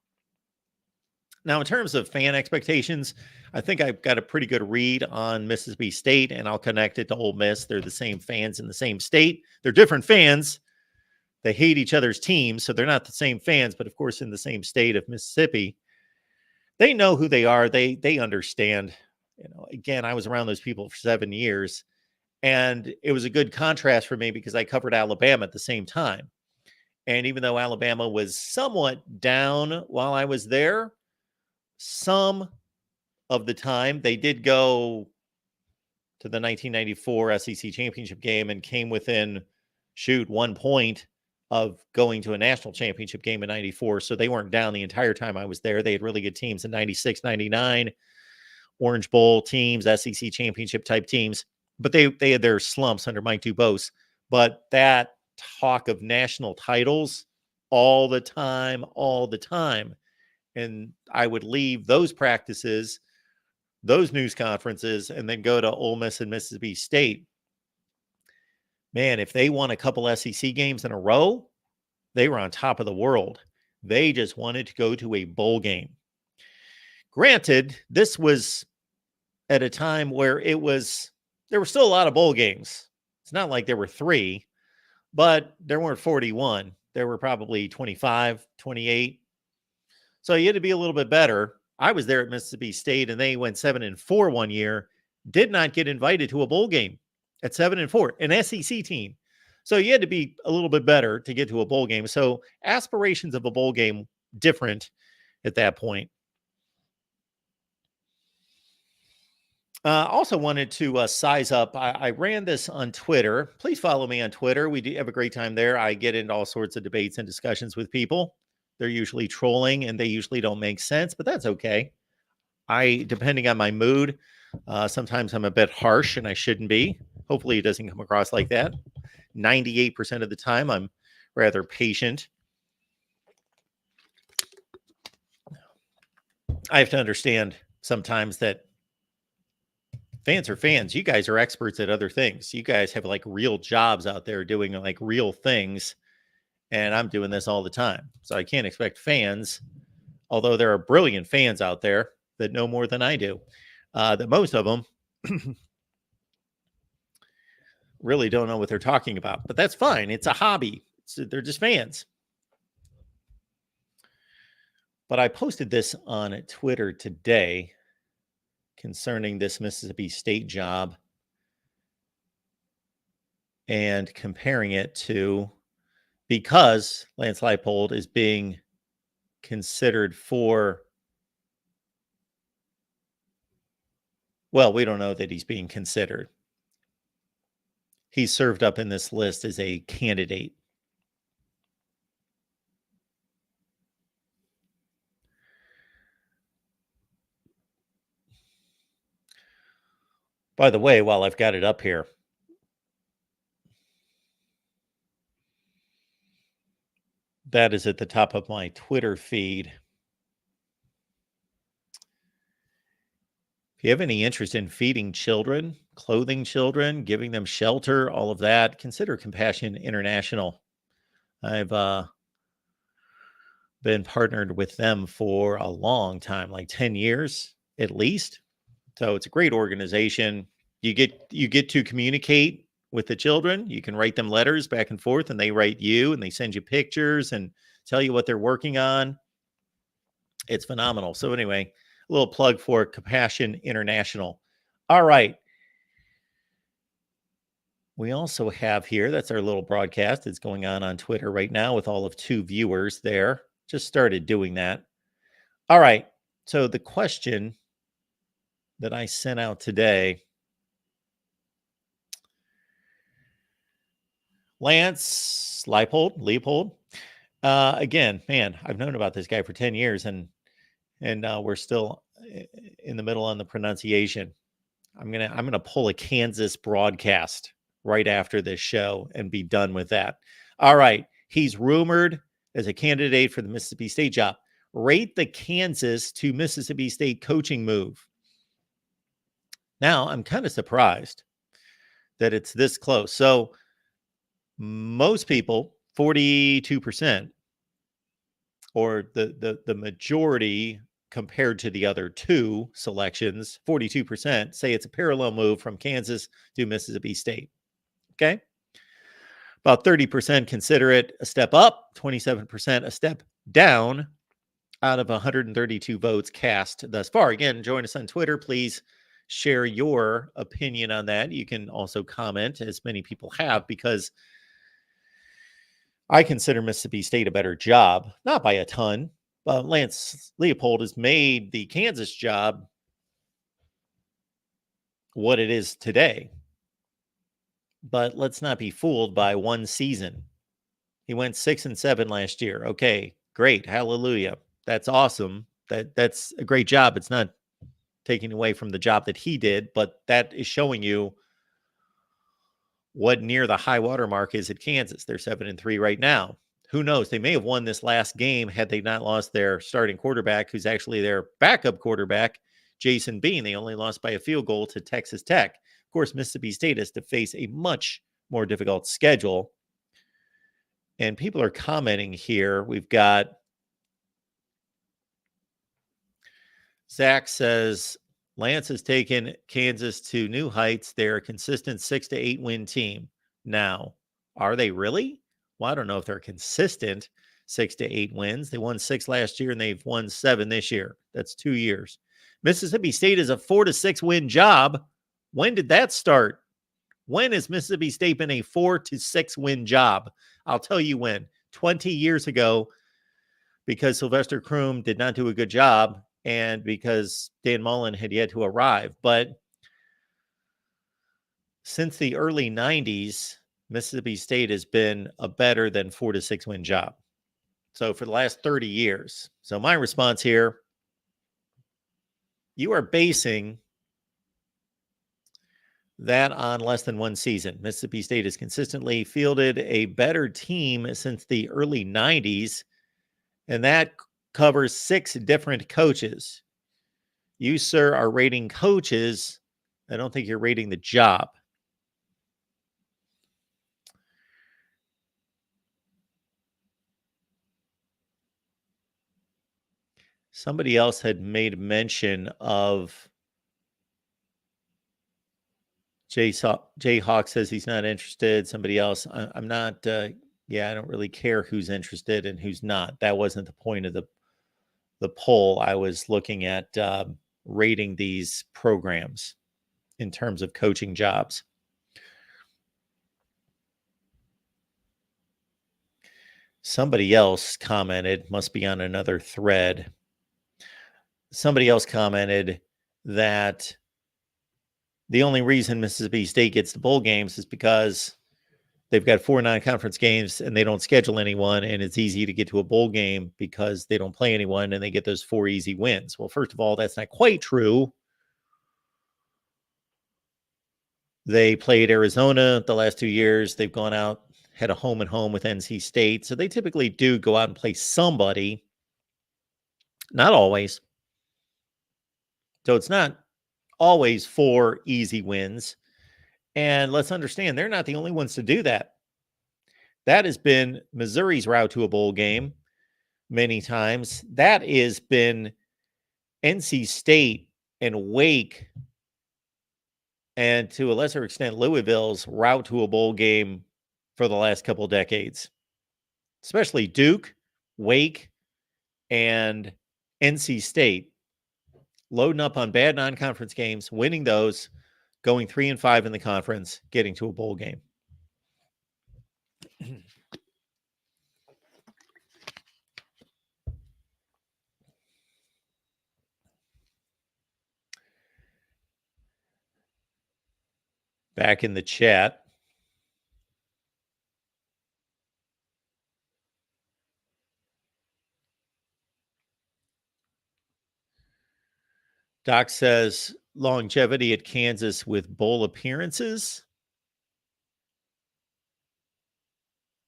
Now, in terms of fan expectations, I think I've got a pretty good read on Mississippi State, and I'll connect it to Ole Miss. They're the same fans in the same state. They're different fans, they hate each other's teams, so they're not the same fans, but of course in the same state of Mississippi. They know who they are. They understand. Again, I was around those people for 7 years, and it was a good contrast for me because I covered Alabama at the same time. And even though Alabama was somewhat down while I was there, some of the time they did go to the 1994 SEC championship game and came within 1 point of going to a national championship game in 94. So they weren't down the entire time I was there. They had really good teams in 96, 99, Orange Bowl teams, SEC championship type teams, but they had their slumps under Mike Dubose. But that talk of national titles all the time. And I would leave those practices, those news conferences, and then go to Ole Miss and Mississippi State. Man, if they won a couple SEC games in a row, they were on top of the world. They just wanted to go to a bowl game. Granted, this was at a time where there were still a lot of bowl games. It's not like there were 3, but there weren't 41. There were probably 25, 28. So you had to be a little bit better. I was there at Mississippi State, and they went 7-4 one year, did not get invited to a bowl game at 7-4, an SEC team. So you had to be a little bit better to get to a bowl game. So aspirations of a bowl game different at that point. Also wanted to size up. I ran this on Twitter. Please follow me on Twitter. We do have a great time there. I get into all sorts of debates and discussions with people. They're usually trolling, and they usually don't make sense, but that's okay. Depending on my mood, sometimes I'm a bit harsh, and I shouldn't be. Hopefully it doesn't come across like that. 98% of the time, I'm rather patient. I have to understand sometimes that fans are fans. You guys are experts at other things. You guys have like real jobs out there doing like real things. And I'm doing this all the time. So I can't expect fans, although there are brilliant fans out there that know more than I do, that most of them really don't know what they're talking about. But that's fine. It's a hobby. They're just fans. But I posted this on Twitter today concerning this Mississippi State job and comparing it to, because Lance Leipold is being considered for, well, we don't know that he's being considered. He's served up in this list as a candidate. By the way, while I've got it up here, that is at the top of my Twitter feed. If you have any interest in feeding children, clothing children, giving them shelter, all of that, consider Compassion International. I've been partnered with them for a long time, like 10 years at least. So it's a great organization. You get to communicate with the children. You can write them letters back and forth, and they write you, and they send you pictures and tell you what they're working on. It's phenomenal. So anyway, a little plug for Compassion International. All right. We also have here, that's our little broadcast. It's going on Twitter right now with all of 2 viewers there. Just started doing that. All right. So the question that I sent out today, Lance Leipold. Again, man, I've known about this guy for 10 years, and we're still in the middle on the pronunciation. I'm gonna pull a Kansas broadcast right after this show and be done with that. All right, he's rumored as a candidate for the Mississippi State job. Rate the Kansas to Mississippi State coaching move. Now, I'm kind of surprised that it's this close. So most people, 42%, or the majority compared to the other 2 selections, 42% say it's a parallel move from Kansas to Mississippi State. Okay. About 30% consider it a step up, 27% a step down out of 132 votes cast thus far. Again, join us on Twitter. Please share your opinion on that. You can also comment, as many people have, because I consider Mississippi State a better job, not by a ton. But Lance Leopold has made the Kansas job what it is today. But let's not be fooled by one season. He went 6-7 last year. Okay, great. Hallelujah. That's awesome. That's a great job. It's not taking away from the job that he did, but that is showing you what near the high water mark is at Kansas. They're 7-3 right now. Who knows? They may have won this last game had they not lost their starting quarterback, who's actually their backup quarterback, Jason Bean. They only lost by a field goal to Texas Tech. Of course, Mississippi State has to face a much more difficult schedule. And people are commenting here. We've got Zach says, Lance has taken Kansas to new heights. They're a consistent 6-8 win team now. Are they really? Well, I don't know if they're consistent 6-8 wins. They won 6 last year and they've won 7 this year. That's 2 years. Mississippi State is a 4-6 win job. When did that start? When has Mississippi State been a 4-6 win job? I'll tell you when. 20 years ago, because Sylvester Croom did not do a good job and because Dan Mullen had yet to arrive. But since the early 90s, Mississippi State has been a better than 4-6 win job. So for the last 30 years. So my response here, you are basing that on less than one season. Mississippi State has consistently fielded a better team since the early 90s, and that covers 6 different coaches. You, sir, are rating coaches. I don't think you're rating the job. Somebody else had made mention of Jay Hawk says he's not interested. Somebody else, I'm not. I don't really care who's interested and who's not. That wasn't the point of the poll. I was looking at rating these programs in terms of coaching jobs. Somebody else commented, must be on another thread. Somebody else commented that the only reason Mississippi State gets to bowl games is because they've got 4 non-conference games and they don't schedule anyone, and it's easy to get to a bowl game because they don't play anyone and they get those 4 easy wins. Well, first of all, that's not quite true. They played Arizona the last 2 years. They've gone out, had a home and home with NC State. So they typically do go out and play somebody. Not always. So it's not always 4 easy wins. And let's understand, they're not the only ones to do that. That has been Missouri's route to a bowl game many times. That has been NC State and Wake, and to a lesser extent, Louisville's route to a bowl game for the last couple of decades. Especially Duke, Wake, and NC State. Loading up on bad non-conference games, winning those, going 3-5 in the conference, getting to a bowl game. Back in the chat. Doc says longevity at Kansas with bowl appearances.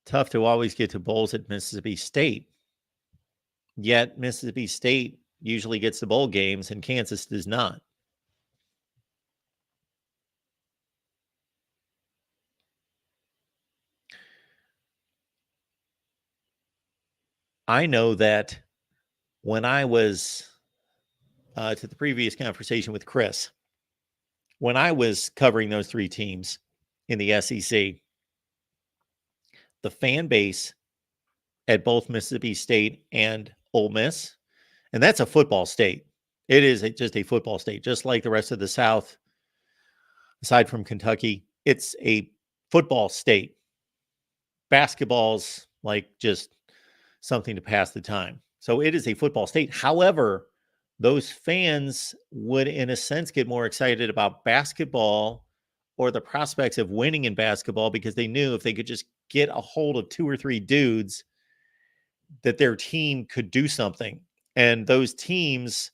Tough to always get to bowls at Mississippi State. Yet Mississippi State usually gets to bowl games and Kansas does not. I know that when I was to the previous conversation with Chris, when I was covering those 3 teams in the SEC, the fan base at both Mississippi State and Ole Miss. And that's a football state. It is just a football state, just like the rest of the South, aside from Kentucky. It's a football state. Basketball's like just something to pass the time. So it is a football state. However, those fans would, in a sense, get more excited about basketball or the prospects of winning in basketball because they knew if they could just get a hold of 2 or 3 dudes that their team could do something. And those teams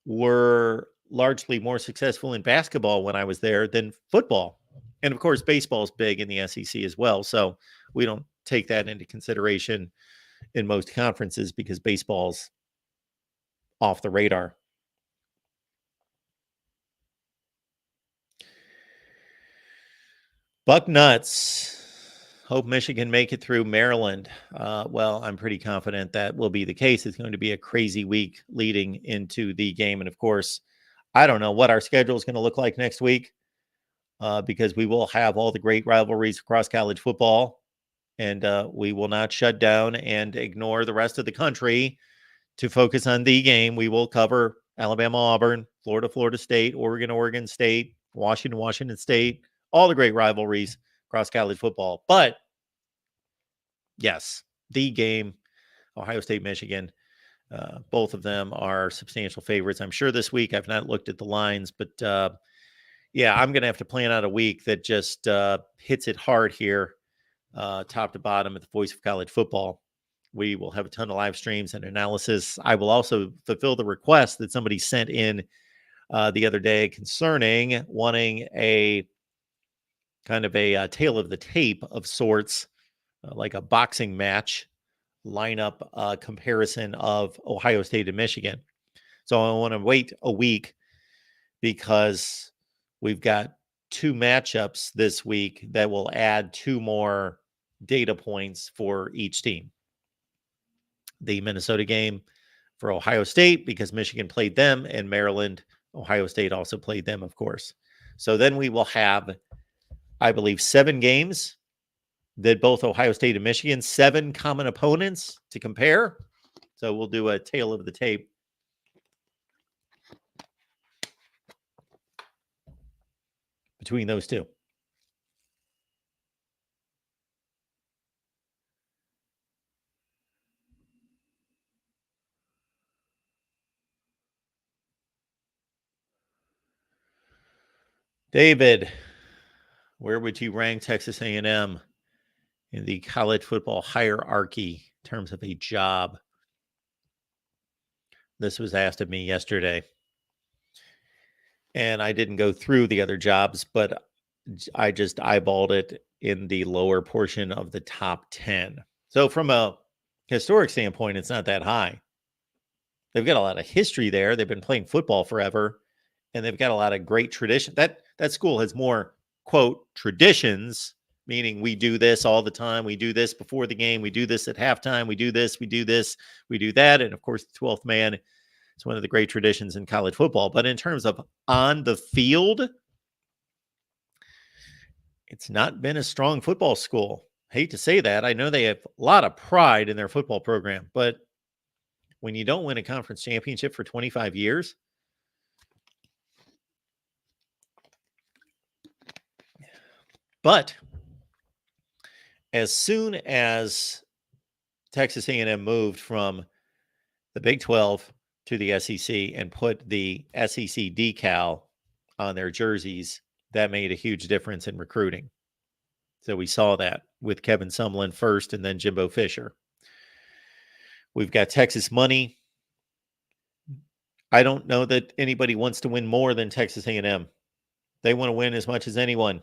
were largely more successful in basketball when I was there than football. And of course, baseball is big in the SEC as well. So we don't take that into consideration in most conferences because baseball's off the radar. Buck Nuts. Hope Michigan make it through Maryland. Well, I'm pretty confident that will be the case. It's going to be a crazy week leading into the game. And of course, I don't know what our schedule is going to look like next week because we will have all the great rivalries across college football. And we will not shut down and ignore the rest of the country to focus on the game. We will cover Alabama, Auburn, Florida, Florida State, Oregon, Oregon State, Washington, Washington State, all the great rivalries across college football. But yes, the game, Ohio State, Michigan, both of them are substantial favorites. I'm sure this week I've not looked at the lines, but yeah, I'm going to have to plan out a week that just hits it hard here, top to bottom at the Voice of College Football. We will have a ton of live streams and analysis. I will also fulfill the request that somebody sent in the other day concerning wanting a kind of a tale of the tape of sorts, like a boxing match lineup comparison of Ohio State and Michigan. So I want to wait a week because we've got 2 matchups this week that will add 2 more data points for each team. The Minnesota game for Ohio State because Michigan played them, and Maryland, Ohio State also played them, of course. So then we will have, I believe, 7 games that both Ohio State and Michigan, 7 common opponents to compare. So we'll do a tale of the tape. Between those 2. David, where would you rank Texas A&M in the college football hierarchy in terms of a job? This was asked of me yesterday. And I didn't go through the other jobs, but I just eyeballed it in the lower portion of the top 10. So from a historic standpoint, it's not that high. They've got a lot of history there. They've been playing football forever, and they've got a lot of great tradition. That school has more, quote, traditions, meaning we do this all the time. We do this before the game. We do this at halftime. We do this, we do that. And of course, the 12th man is one of the great traditions in college football. But in terms of on the field, it's not been a strong football school. Hate to say that. I know they have a lot of pride in their football program, but when you don't win a conference championship for 25 years, but as soon as Texas A&M moved from the Big 12 to the SEC and put the SEC decal on their jerseys, that made a huge difference in recruiting. So we saw that with Kevin Sumlin first and then Jimbo Fisher. We've got Texas money. I don't know that anybody wants to win more than Texas A&M. They want to win as much as anyone.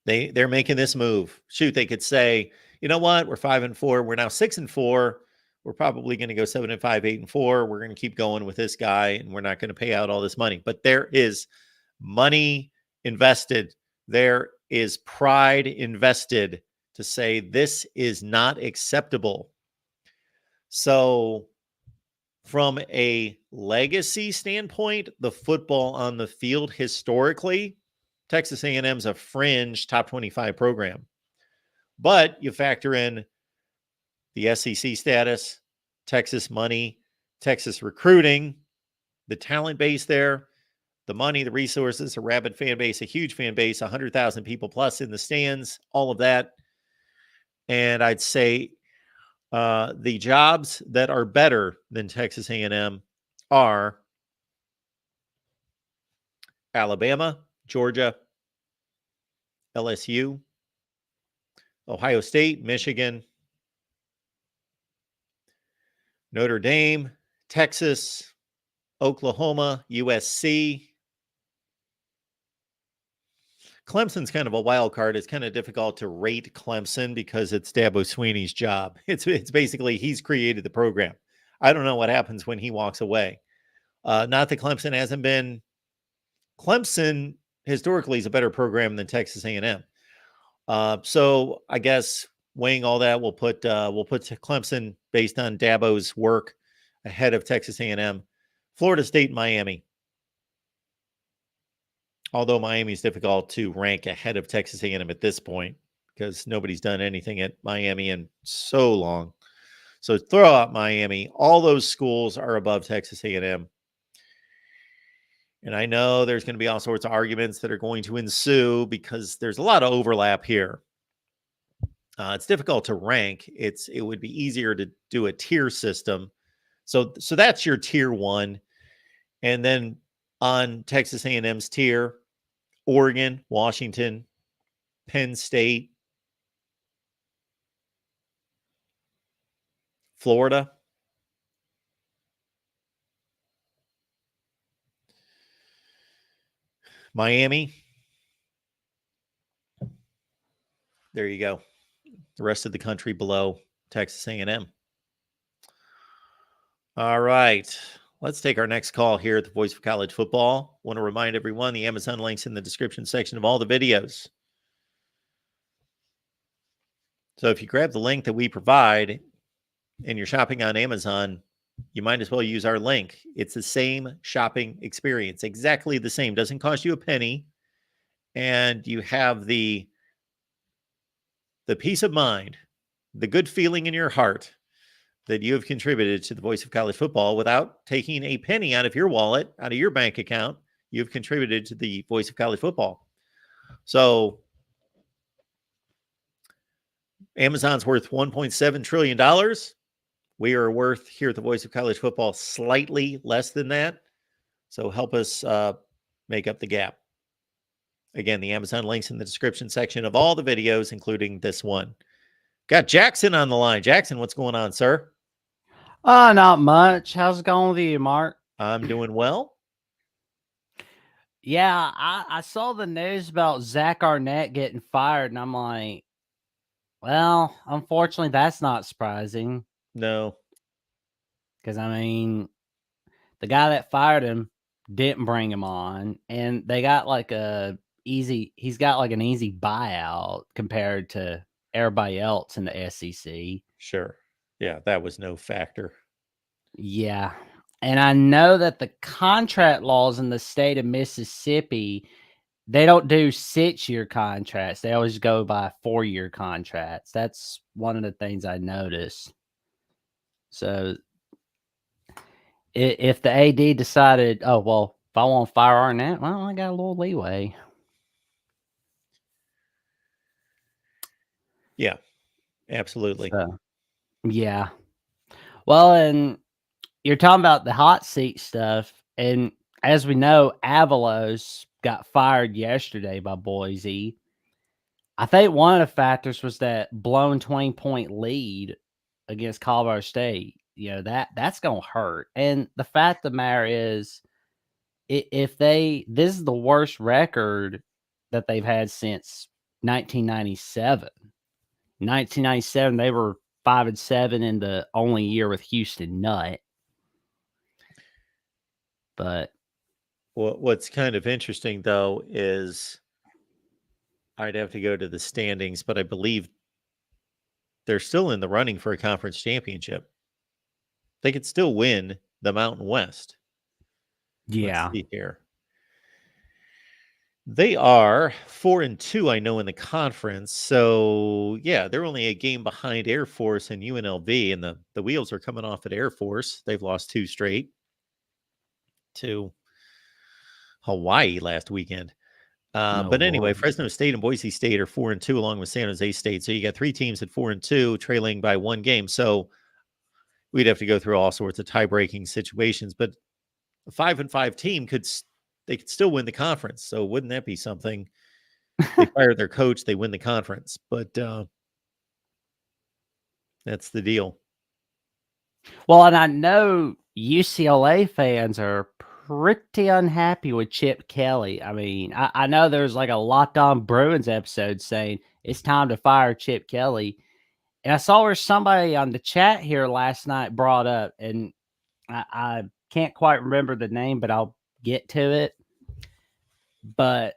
They're making this move. Shoot, they could say, you know what? We're 5-4. We're now 6-4. We're probably going to go 7-5, 8-4. We're going to keep going with this guy, and we're not going to pay out all this money. But there is money invested. There is pride invested to say this is not acceptable. So from a legacy standpoint, the football on the field historically, Texas A&M's a fringe top 25 program. But you factor in the SEC status, Texas money, Texas recruiting, the talent base there, the money, the resources, a rabid fan base, a huge fan base, 100,000 people plus in the stands, all of that. And I'd say the jobs that are better than Texas A&M are Alabama, Georgia, LSU, Ohio State, Michigan, Notre Dame, Texas, Oklahoma, USC. Clemson's kind of a wild card. It's kind of difficult to rate Clemson because it's Dabo Swinney's job. It's basically he's created the program. I don't know what happens when he walks away. Not that Clemson hasn't been. Clemson historically is a better program than Texas A&M. So I guess weighing all that, we'll put Clemson based on Dabo's work ahead of Texas A&M, Florida State, and Miami. Although Miami is difficult to rank ahead of Texas A&M at this point because nobody's done anything at Miami in so long. So throw out Miami. All those schools are above Texas A&M. And I know there's going to be all sorts of arguments that are going to ensue because there's a lot of overlap here. It's difficult to rank. It would be easier to do a tier system. So that's your tier one. And then on Texas A&M's tier, Oregon, Washington, Penn State, Florida, Miami. There you go. The rest of the country below Texas A&M. All right. Let's take our next call here at the Voice of College Football. Want to remind everyone the Amazon links in the description section of all the videos. So if you grab the link that we provide and you're shopping on Amazon, you might as well use our link. It's the same shopping experience, exactly the same. Doesn't cost you a penny. And you have the peace of mind, the good feeling in your heart that you have contributed to the Voice of College Football without taking a penny out of your wallet, out of your bank account. You've contributed to the Voice of College Football. So Amazon's worth $1.7 trillion. We are worth here at the Voice of College Football slightly less than that. So help us make up the gap. Again, the Amazon links in the description section of all the videos, including this one. Got Jackson on the line. Jackson, what's going on, sir? Not much. How's it going with you, Mark? I'm doing well. Yeah, I saw the news about Zach Arnett getting fired, and I'm like, well, unfortunately, that's not surprising. No. Because, I mean, the guy that fired him didn't bring him on, and they got he's got like an easy buyout compared to everybody else in the SEC. Sure. Yeah, that was no factor. Yeah. And I know that the contract laws in the state of Mississippi, they don't do 6-year contracts. They always go by 4-year contracts. That's one of the things I noticed. So if the AD decided, oh, well, if I want to fire Arnett, well, I got a little leeway. Yeah, absolutely. So, yeah. Well, and you're talking about the hot seat stuff. And as we know, Avalos got fired yesterday by Boise. I think one of the factors was that blown 20-point lead against Colorado State. You know, that's going to hurt. And the fact of the matter is, this is the worst record that they've had since 1997. 1997, they were 5-7 in the only year with Houston Nutt. But what's kind of interesting, though, is I'd have to go to the standings, but I believe they're still in the running for a conference championship. They could still win the Mountain West. yeah. Let's see here. They are 4-2, I know, in the conference. So yeah, they're only a game behind Air Force and UNLV, and the wheels are coming off at Air Force. They've lost 2 straight to Hawaii last weekend. No, But anyway, Lord. Fresno State and Boise State are 4-2, along with San Jose State. So you got 3 teams at 4-2, trailing by 1 game. So we'd have to go through all sorts of tie-breaking situations. But a 5-5 team could still win the conference. So wouldn't that be something? They fire their coach, they win the conference. But that's the deal. Well, and I know UCLA fans are pretty unhappy with Chip Kelly. I mean, I know there's like a Locked On Bruins episode saying it's time to fire Chip Kelly. And I saw where somebody on the chat here last night brought up, and I can't quite remember the name, but I'll get to it. But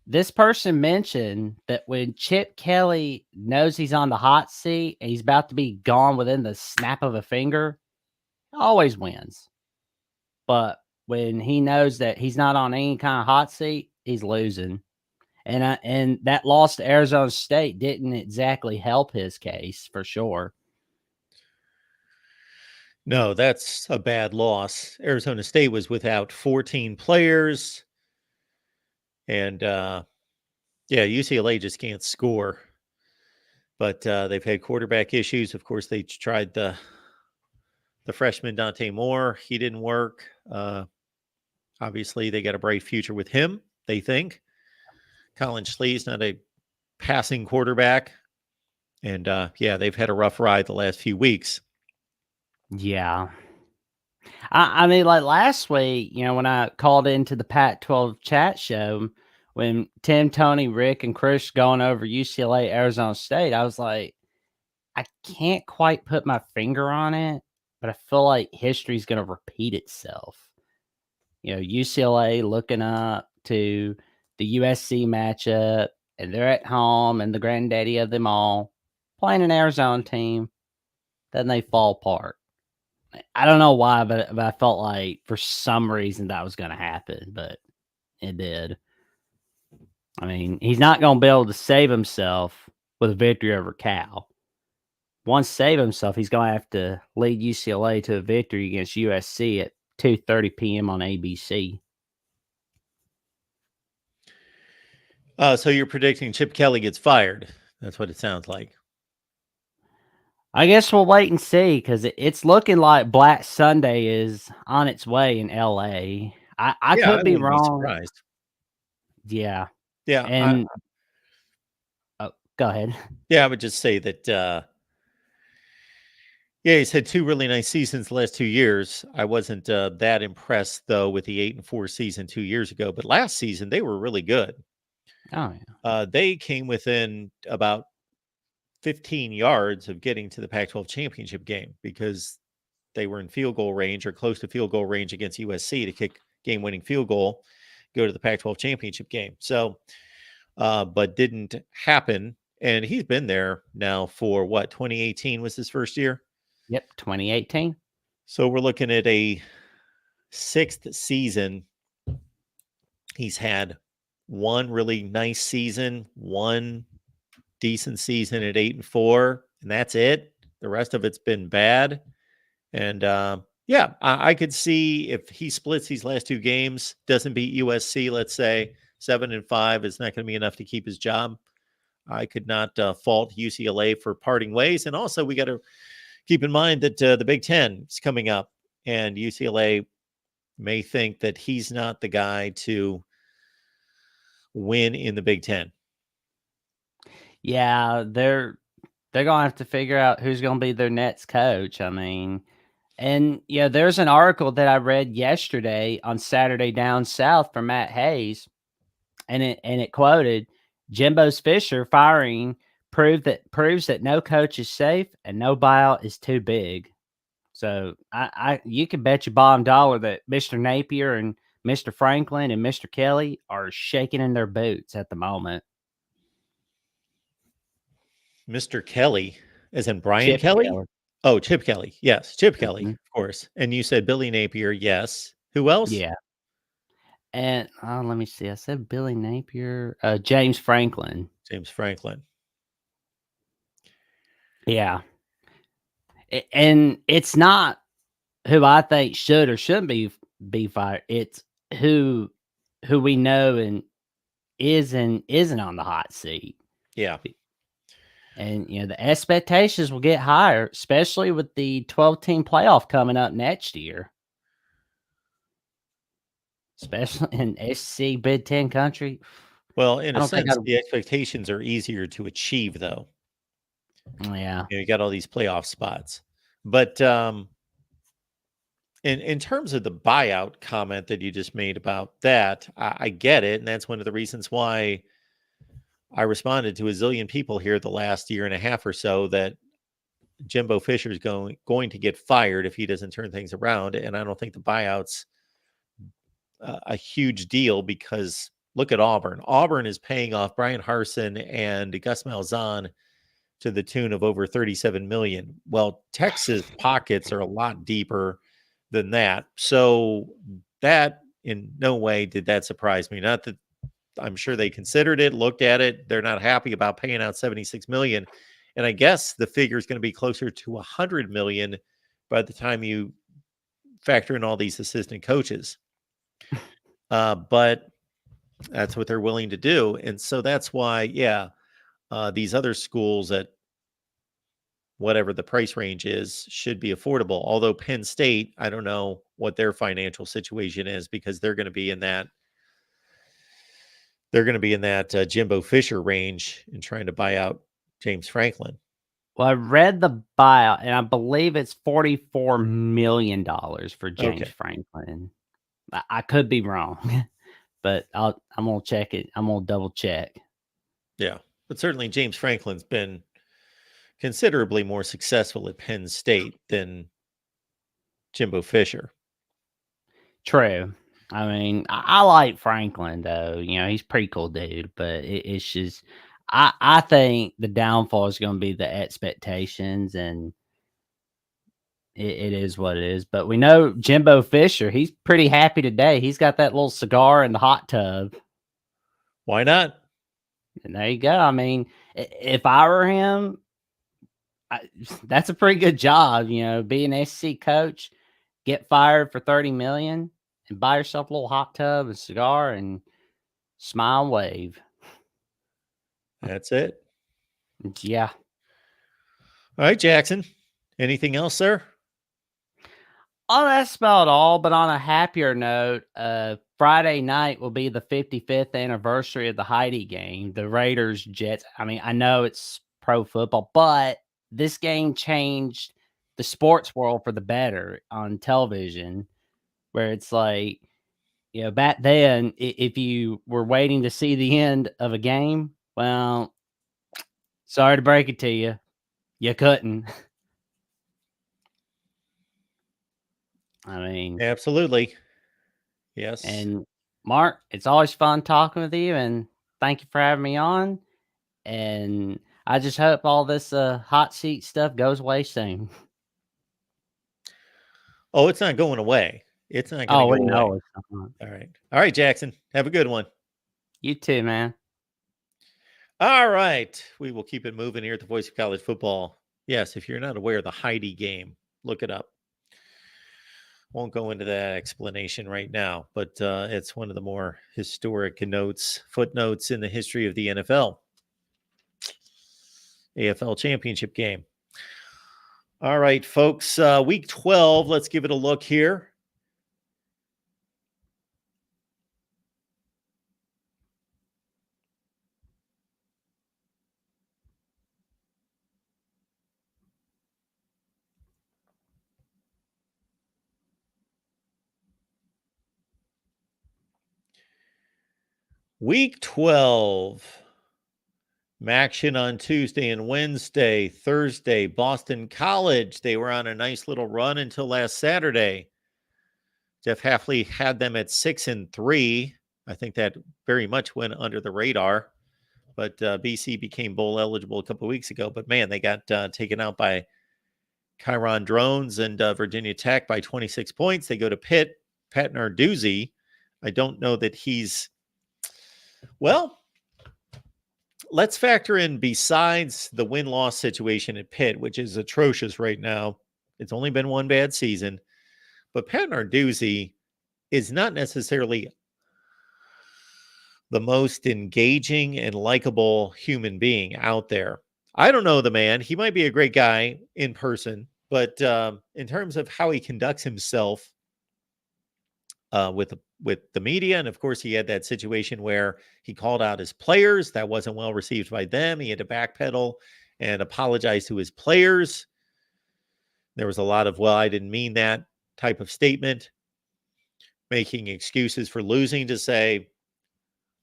this person mentioned that when Chip Kelly knows he's on the hot seat and he's about to be gone within the snap of a finger, he always wins. But when he knows that he's not on any kind of hot seat, he's losing. And that loss to Arizona State didn't exactly help his case, for sure. No, that's a bad loss. Arizona State was without 14 players. And UCLA just can't score. But they've had quarterback issues. Of course, they tried the freshman Dante Moore. He didn't work. Obviously, they got a bright future with him, they think. Colin Schlee's not a passing quarterback. And they've had a rough ride the last few weeks. Yeah. I mean, like last week, when I called into the Pac-12 chat show, when Tim, Tony, Rick, and Chris going over UCLA, Arizona State, I was like, I can't quite put my finger on it, but I feel like history's going to repeat itself. UCLA looking up to the USC matchup, and they're at home, and the granddaddy of them all playing an Arizona team. Then they fall apart. I don't know why, but I felt like for some reason that was going to happen, but it did. I mean, he's not going to be able to save himself with a victory over Cal. Once save himself, he's going to have to lead UCLA to a victory against USC at 2:30 p.m. on ABC. So you're predicting Chip Kelly gets fired. That's what it sounds like. I guess we'll wait and see, because it's looking like Black Sunday is on its way in LA. I could be wrong. Surprised. Yeah. Yeah. And go ahead. Yeah, I would just say that he's had 2 really nice seasons the last 2 years. I wasn't that impressed, though, with the 8-4 season 2 years ago. But last season, they were really good. Oh, yeah. They came within about 15 yards of getting to the Pac-12 championship game because they were in field goal range or close to field goal range against USC to kick game-winning field goal, go to the Pac-12 championship game. So, but didn't happen. And he's been there now for 2018 was his first year? Yep, 2018. So we're looking at a 6th season. He's had 1 really nice season, 1 decent season at 8-4, and that's it. The rest of it's been bad. And I could see if he splits these last 2 games, doesn't beat USC, let's say 7-5 is not going to be enough to keep his job. I could not fault UCLA for parting ways. And also we got to keep in mind that the Big Ten is coming up, and UCLA may think that he's not the guy to win in the Big Ten. Yeah, they're gonna have to figure out who's gonna be their next coach. I mean, and there's an article that I read yesterday on Saturday Down South from Matt Hayes, and it quoted Jimbo's Fisher firing proves that no coach is safe and no buyout is too big. So you can bet your bottom dollar that Mr. Napier and Mr. Franklin and Mr. Kelly are shaking in their boots at the moment. Mr. Kelly, as in Brian Chip Kelly? Kelly. Oh, Chip Kelly. Yes, Chip Kelly, Mhm. of course. And you said Billy Napier, yes. Who else? Yeah. And let me see. I said Billy Napier, James Franklin. James Franklin. Yeah. And it's not who I think should or shouldn't be fired. It's who we know and isn't on the hot seat. Yeah. And the expectations will get higher, especially with the 12-team playoff coming up next year. Especially in SEC Big Ten country. Well, in I a don't think sense, the expectations are easier to achieve, though. Yeah. You got all these playoff spots. But in terms of the buyout comment that you just made about that, I get it. And that's one of the reasons why I responded to a zillion people here the last year and a half or so that Jimbo Fisher is going to get fired if he doesn't turn things around. And I don't think the buyout's a huge deal because look at Auburn. Auburn is paying off Brian Harsin and Gus Malzahn to the tune of over $37 million. Well, Texas pockets are a lot deeper than that. So that in no way did that surprise me. Not that I'm sure they considered it, looked at it. They're not happy about paying out $76 million. And I guess the figure is going to be closer to $100 million by the time you factor in all these assistant coaches. But that's what they're willing to do. And so that's why, these other schools at whatever the price range is should be affordable. Although Penn State, I don't know what their financial situation is because they're going to be in that Jimbo Fisher range and trying to buy out James Franklin. Well, I read the buyout, and I believe it's $44 million for James Franklin. I could be wrong, but I'm gonna check it. I'm gonna double check. Yeah, but certainly James Franklin's been considerably more successful at Penn State than Jimbo Fisher. True. I mean, I like Franklin though. He's a pretty cool dude, but it's just I think the downfall is going to be the expectations, and it is what it is. But we know Jimbo Fisher, he's pretty happy today. He's got that little cigar in the hot tub. Why not? And there you go. I mean, if I were him, that's a pretty good job. Be an SC coach, get fired for $30 million, and buy yourself a little hot tub, a cigar, and smile and wave. That's it. Yeah. All right, Jackson. Anything else, sir? Oh, that's about all. But on a happier note, Friday night will be the 55th anniversary of the Heidi game, the Raiders Jets. I mean, I know it's pro football, but this game changed the sports world for the better on television, where it's like, back then, if you were waiting to see the end of a game, well, sorry to break it to you, you couldn't. I mean, absolutely. Yes. And Mark, it's always fun talking with you, and thank you for having me on. And I just hope all this hot seat stuff goes away soon. Oh, it's not going away. It's not going to go away. It's not. All right, Jackson. Have a good one. You too, man. All right. We will keep it moving here at the Voice of College Football. Yes, if you're not aware of the Heidi game, look it up. Won't go into that explanation right now, but it's one of the more historic footnotes in the history of the NFL. AFL championship game. All right, folks. Week 12, let's give it a look here. Week 12. Action on Tuesday and Wednesday. Thursday, Boston College. They were on a nice little run until last Saturday. Jeff Hafley had them at 6-3. I think that very much went under the radar. But BC became bowl eligible a couple of weeks ago. But man, they got taken out by Chiron Drones and Virginia Tech by 26 points. They go to Pitt. Pat Narduzzi I don't know that he's, well, let's factor in, besides the win-loss situation at Pitt, which is atrocious right now. It's only been one bad season, but Pat Narduzzi is not necessarily the most engaging and likable human being out there. I don't know the man. He might be a great guy in person, but in terms of how he conducts himself with the media, and of course he had that situation where he called out his players. That wasn't well received by them. He had to backpedal and apologize to his players. There was a lot of, well, I didn't mean that type of statement, making excuses for losing, to say,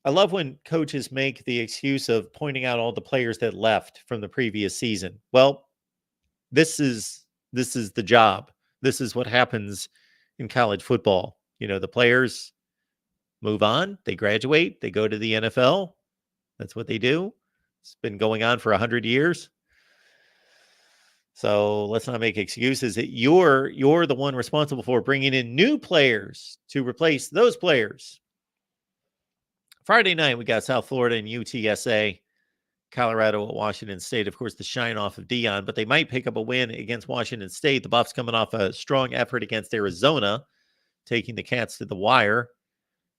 I love when coaches make the excuse of pointing out all the players that left from the previous season. Well, this is the job. This is what happens in college football. You know, the players move on, they graduate, they go to the NFL. That's what they do. It's been going on for 100 years. So let's not make excuses. You're the one responsible for bringing in new players to replace those players. Friday night, we got South Florida and UTSA, Colorado at Washington State. Of course, the shine off of Dion, but they might pick up a win against Washington State. The Buffs coming off a strong effort against Arizona, taking the Cats to the wire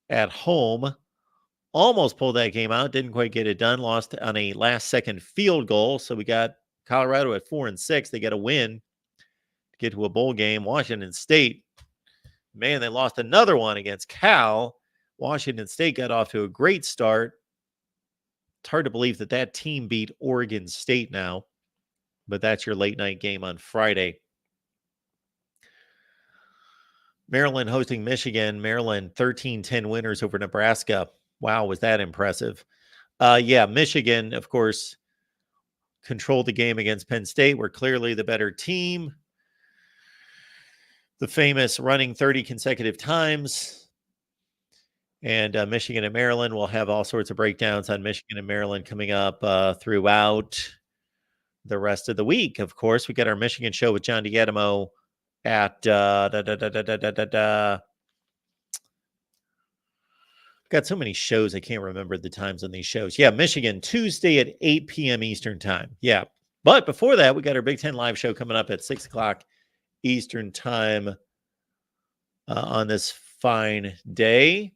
at home. Almost pulled that game out. Didn't quite get it done. Lost on a last-second field goal. So we got Colorado at 4-6. They got a win to get to a bowl game. Washington State, man, they lost another one against Cal. Washington State got off to a great start. It's hard to believe that team beat Oregon State now, but that's your late night game on Friday. Maryland hosting Michigan. Maryland 13-10 winners over Nebraska. Wow, was that impressive. Michigan, of course, controlled the game against Penn State. Were clearly the better team. The famous running 30 consecutive times. And Michigan and Maryland, will have all sorts of breakdowns on Michigan and Maryland coming up throughout the rest of the week. Of course, we got our Michigan show with John Diadamo at got so many shows I can't remember the times on these shows. Yeah, Michigan, Tuesday at 8 p.m. Eastern time. Yeah. But before that, we got our Big Ten live show coming up at 6 o'clock Eastern time on this fine day.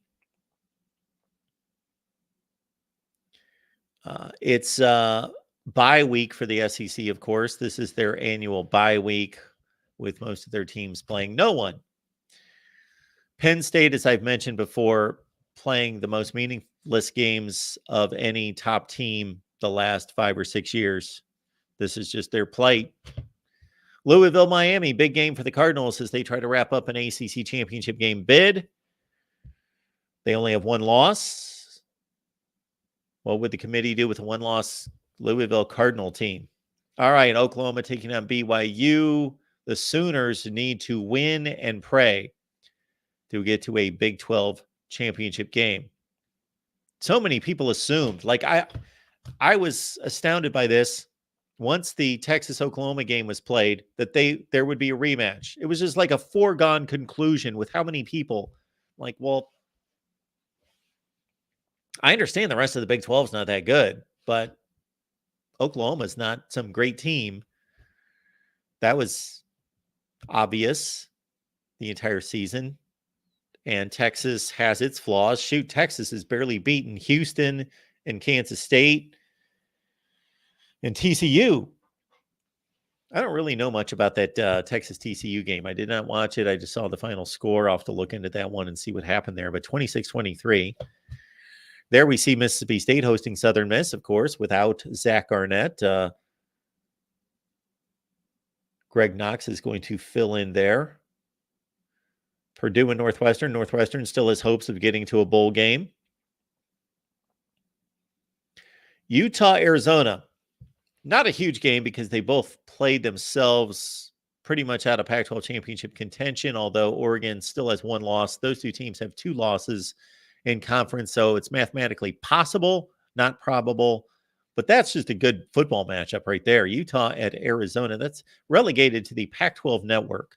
It's bye week for the SEC, of course. This is their annual bye week with most of their teams playing no one. Penn State, as I've mentioned before, playing the most meaningless games of any top team the last 5 or 6 years. This is just their plight. Louisville, Miami, big game for the Cardinals as they try to wrap up an ACC championship game bid. They only have one loss. What would the committee do with a one-loss Louisville Cardinal team? All right, Oklahoma taking on BYU. The Sooners need to win and pray to get to a Big 12 championship game. So many people assumed, like I was astounded by this, once the Texas-Oklahoma game was played, that there would be a rematch. It was just like a foregone conclusion with how many people, like, well, I understand the rest of the Big 12 is not that good, but Oklahoma's not some great team. That was obvious the entire season. And Texas has its flaws. Shoot, Texas has barely beaten Houston and Kansas State and TCU. I don't really know much about that Texas TCU game. I did not watch it. I just saw the final score. I'll have to look into that one and see what happened there. But 26-23. There we see Mississippi State hosting Southern Miss, of course, without Zach Arnett. Greg Knox is going to fill in there. Purdue and Northwestern. Northwestern still has hopes of getting to a bowl game. Utah, Arizona. Not a huge game because they both played themselves pretty much out of Pac-12 championship contention, although Oregon still has one loss. Those two teams have 2 losses in conference, so it's mathematically possible, not probable, but that's just a good football matchup right there. Utah at Arizona, that's relegated to the Pac-12 network.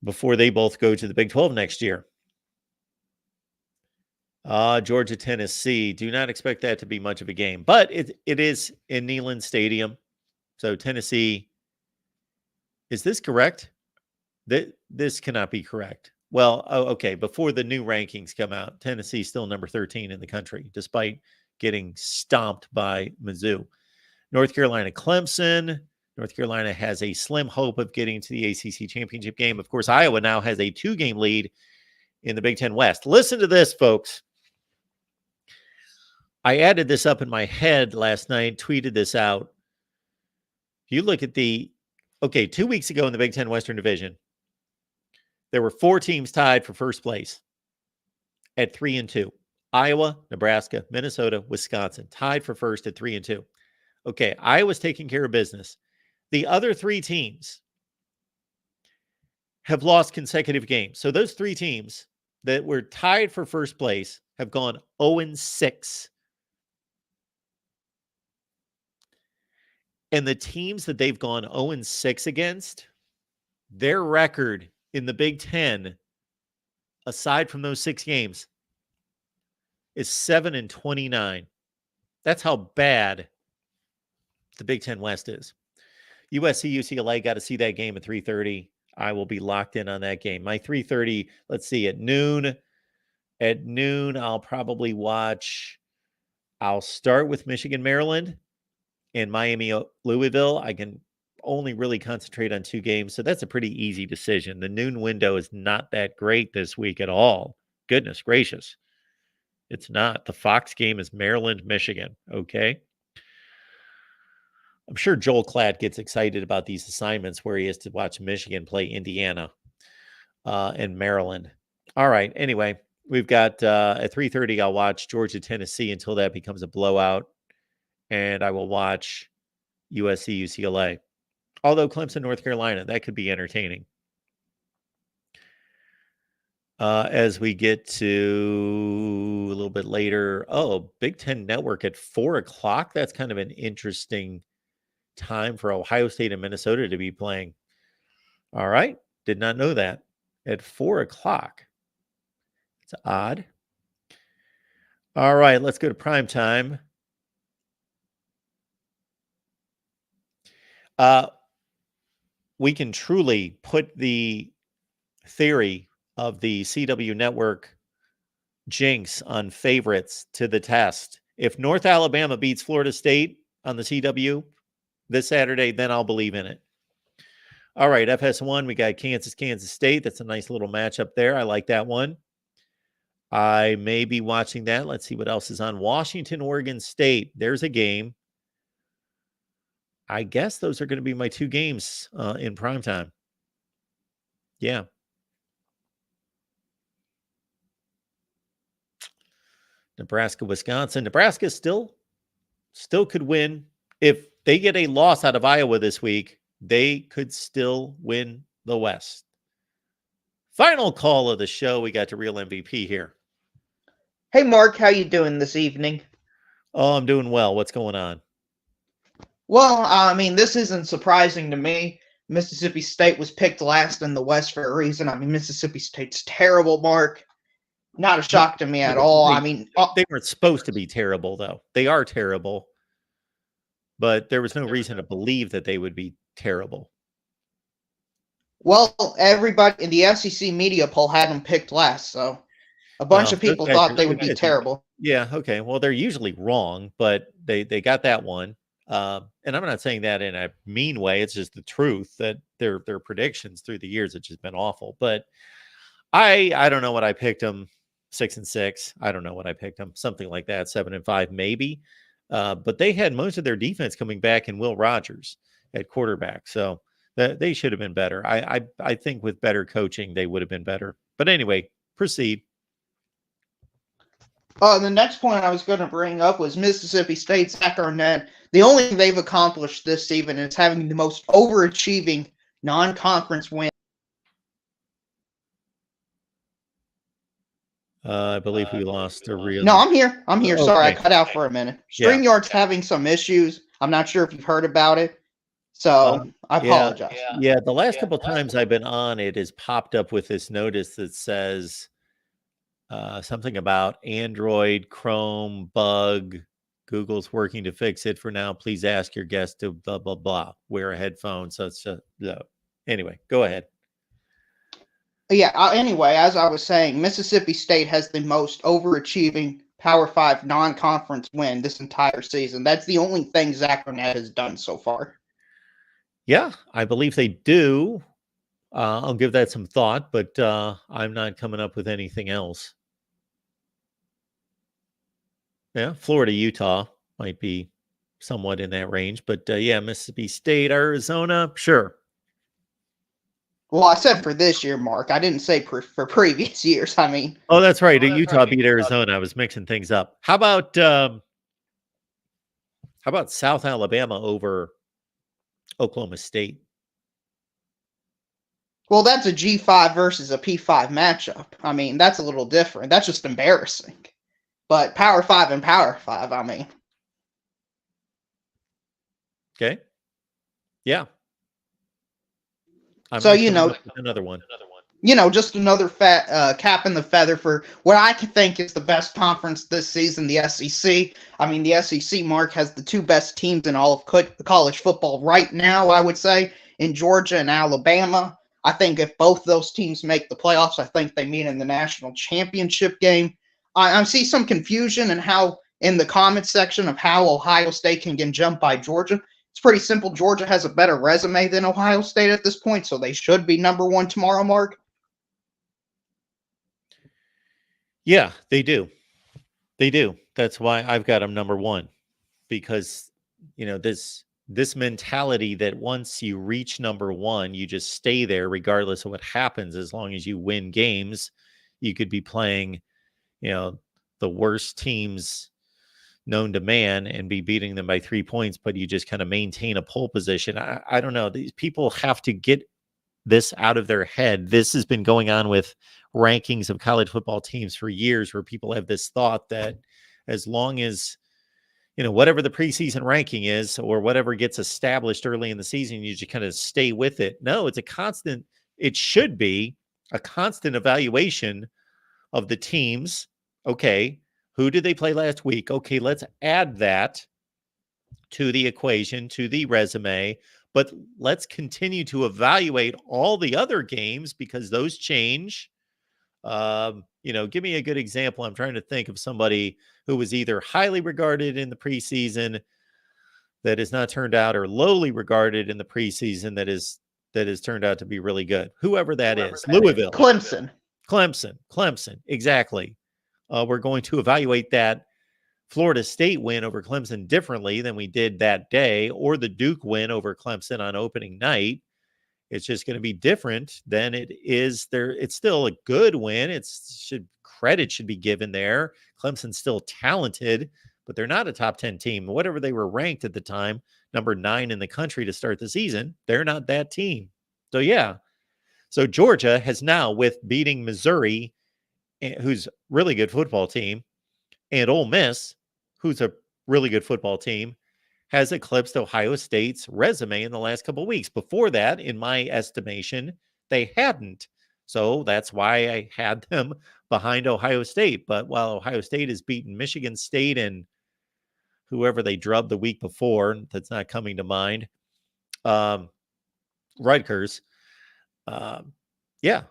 before they both go to the Big 12 next year. Georgia, Tennessee. Do not expect that to be much of a game, but it is in Neyland Stadium. So Tennessee, is this correct? This cannot be correct. Well, okay. Before the new rankings come out, Tennessee still number 13 in the country, despite getting stomped by Mizzou. North Carolina, Clemson. North Carolina has a slim hope of getting to the ACC championship game. Of course, Iowa now has a 2-game lead in the Big Ten West. Listen to this, folks. I added this up in my head last night, tweeted this out. If you look at 2 weeks ago in the Big Ten Western Division, there were 4 teams tied for first place at 3-2. Iowa, Nebraska, Minnesota, Wisconsin, tied for first at 3-2. Okay, Iowa's taking care of business. The other 3 teams have lost consecutive games. So those 3 teams that were tied for first place have gone 0-6. And the teams that they've gone 0-6 against, their record in the Big Ten, aside from those 6 games, is 7-29. That's how bad the Big Ten West is. USC, UCLA, got to see that game at 3:30. I will be locked in on that game. My 3:30, let's see, at noon. At noon, I'll probably watch. I'll start with Michigan, Maryland, and Miami, Louisville. I can only really concentrate on 2 games, so that's a pretty easy decision. The noon window is not that great this week at all. Goodness gracious. It's not. The Fox game is Maryland, Michigan, okay? I'm sure Joel Klatt gets excited about these assignments where he has to watch Michigan play Indiana and Maryland. All right. Anyway, we've got at 3:30, I'll watch Georgia, Tennessee until that becomes a blowout. And I will watch USC, UCLA. Although Clemson, North Carolina, that could be entertaining. As we get to a little bit later, Big Ten Network at 4:00. That's kind of an interesting time for Ohio State and Minnesota to be playing. All right. Did not know that. At 4:00. It's odd. All right. Let's go to prime time. We can truly put the theory of the CW Network jinx on favorites to the test. If North Alabama beats Florida State on the CW this Saturday, then I'll believe in it. All right, FS1, we got Kansas State. That's a nice little matchup there. I like that one. I may be watching that. Let's see what else is on. Washington, Oregon State. There's a game. I guess those are going to be my 2 games in primetime. Yeah. Nebraska, Wisconsin. Nebraska still could win. If they get a loss out of Iowa this week, they could still win the West. Final call of the show. We got to Real MVP here. Hey, Mark, how you doing this evening? Oh, I'm doing well. What's going on? Well, I mean, this isn't surprising to me. Mississippi State was picked last in the West for a reason. I mean, Mississippi State's terrible, Mark. Not a shock to me at all. They weren't supposed to be terrible, though. They are terrible. But there was no reason to believe that they would be terrible. Well, everybody in the SEC media poll had them picked last, so a bunch of people thought they would be terrible. Yeah, okay. Well, they're usually wrong, but they got that one. And I'm not saying that in a mean way. It's just the truth that their predictions through the years have just been awful. But I don't know what I picked them. 6-6. I don't know what I picked them. Something like that. 7-5 maybe. But they had most of their defense coming back in Will Rogers at quarterback. So they should have been better. I think with better coaching, they would have been better. But anyway, proceed. The next point I was going to bring up was Mississippi State's Zach Arnett. The only thing they've accomplished this season is having the most overachieving non-conference win. I believe we lost a real. No, I'm here. Okay. Sorry, I cut out for a minute. StreamYard's having some issues. I'm not sure if you've heard about it. So I Yeah, apologize. yeah. The last couple times I've been on, it has popped up with this notice that says something about Android, Chrome, bug. Google's working to fix it for now. Please ask your guest to blah, blah, blah. Wear a headphone. So it's just, anyway, go ahead. Yeah, anyway, as I was saying, Mississippi State has the most overachieving Power 5 non-conference win this entire season. That's the only thing Zach Arnett has done so far. Yeah, I believe they do. I'll give that some thought, but I'm not coming up with anything else. Yeah, Florida, Utah might be somewhat in that range, but yeah, Mississippi State, Arizona, sure. Well, I said for this year, Mark. I didn't say for previous years. I mean, Oh, that's right. Utah beat Arizona. I was mixing things up. How about South Alabama over Oklahoma State? well, that's a G5 versus a P5 matchup. I mean, that's a little different. That's just embarrassing. But Power 5 and Power 5, I mean. Okay. Yeah. I'm So, not you coming know, up with another one. Just another cap in the feather for what I think is the best conference this season, the SEC. I mean, the SEC, Mark, has the two best teams in all of college football right now, I would say, in Georgia and Alabama. I think if both those teams make the playoffs, I think they meet in the national championship game. I see some confusion in the comments section of how Ohio State can get jumped by Georgia. It's pretty simple. Georgia has a better resume than Ohio State at this point, so they should be number one tomorrow, Mark. Yeah, they do. They do. That's why I've got them number one, because this mentality that once you reach number one, you just stay there regardless of what happens. As long as you win games, you could be playing, the worst teams known to man and be beating them by 3 points, but you just kind of maintain a pole position. I don't know. These people have to get this out of their head. This has been going on with rankings of college football teams for years, where people have this thought that as long as, whatever the preseason ranking is or whatever gets established early in the season, you just kind of stay with it. No, it should be a constant evaluation of the teams. Okay, who did they play last week? Okay, let's add that to the equation, to the resume, but let's continue to evaluate all the other games because those change. Give me a good example. I'm trying to think of somebody who was either highly regarded in the preseason that has not turned out, or lowly regarded in the preseason that has turned out to be really good. Whoever that is. Louisville. Clemson. Exactly. We're going to evaluate that Florida State win over Clemson differently than we did that day, or the Duke win over Clemson on opening night. It's just going to be different than it is there. It's still a good win. Credit should be given there. Clemson's still talented, but they're not a top 10 team. Whatever they were ranked at the time, number 9 in the country to start the season, they're not that team. So yeah. So Georgia has now, with beating Missouri, who's a really good football team, and Ole Miss, who's a really good football team, has eclipsed Ohio State's resume in the last couple of weeks. Before that, in my estimation, they hadn't. So that's why I had them behind Ohio State. But while Ohio State has beaten Michigan State and whoever they drubbed the week before, that's not coming to mind, Rutgers,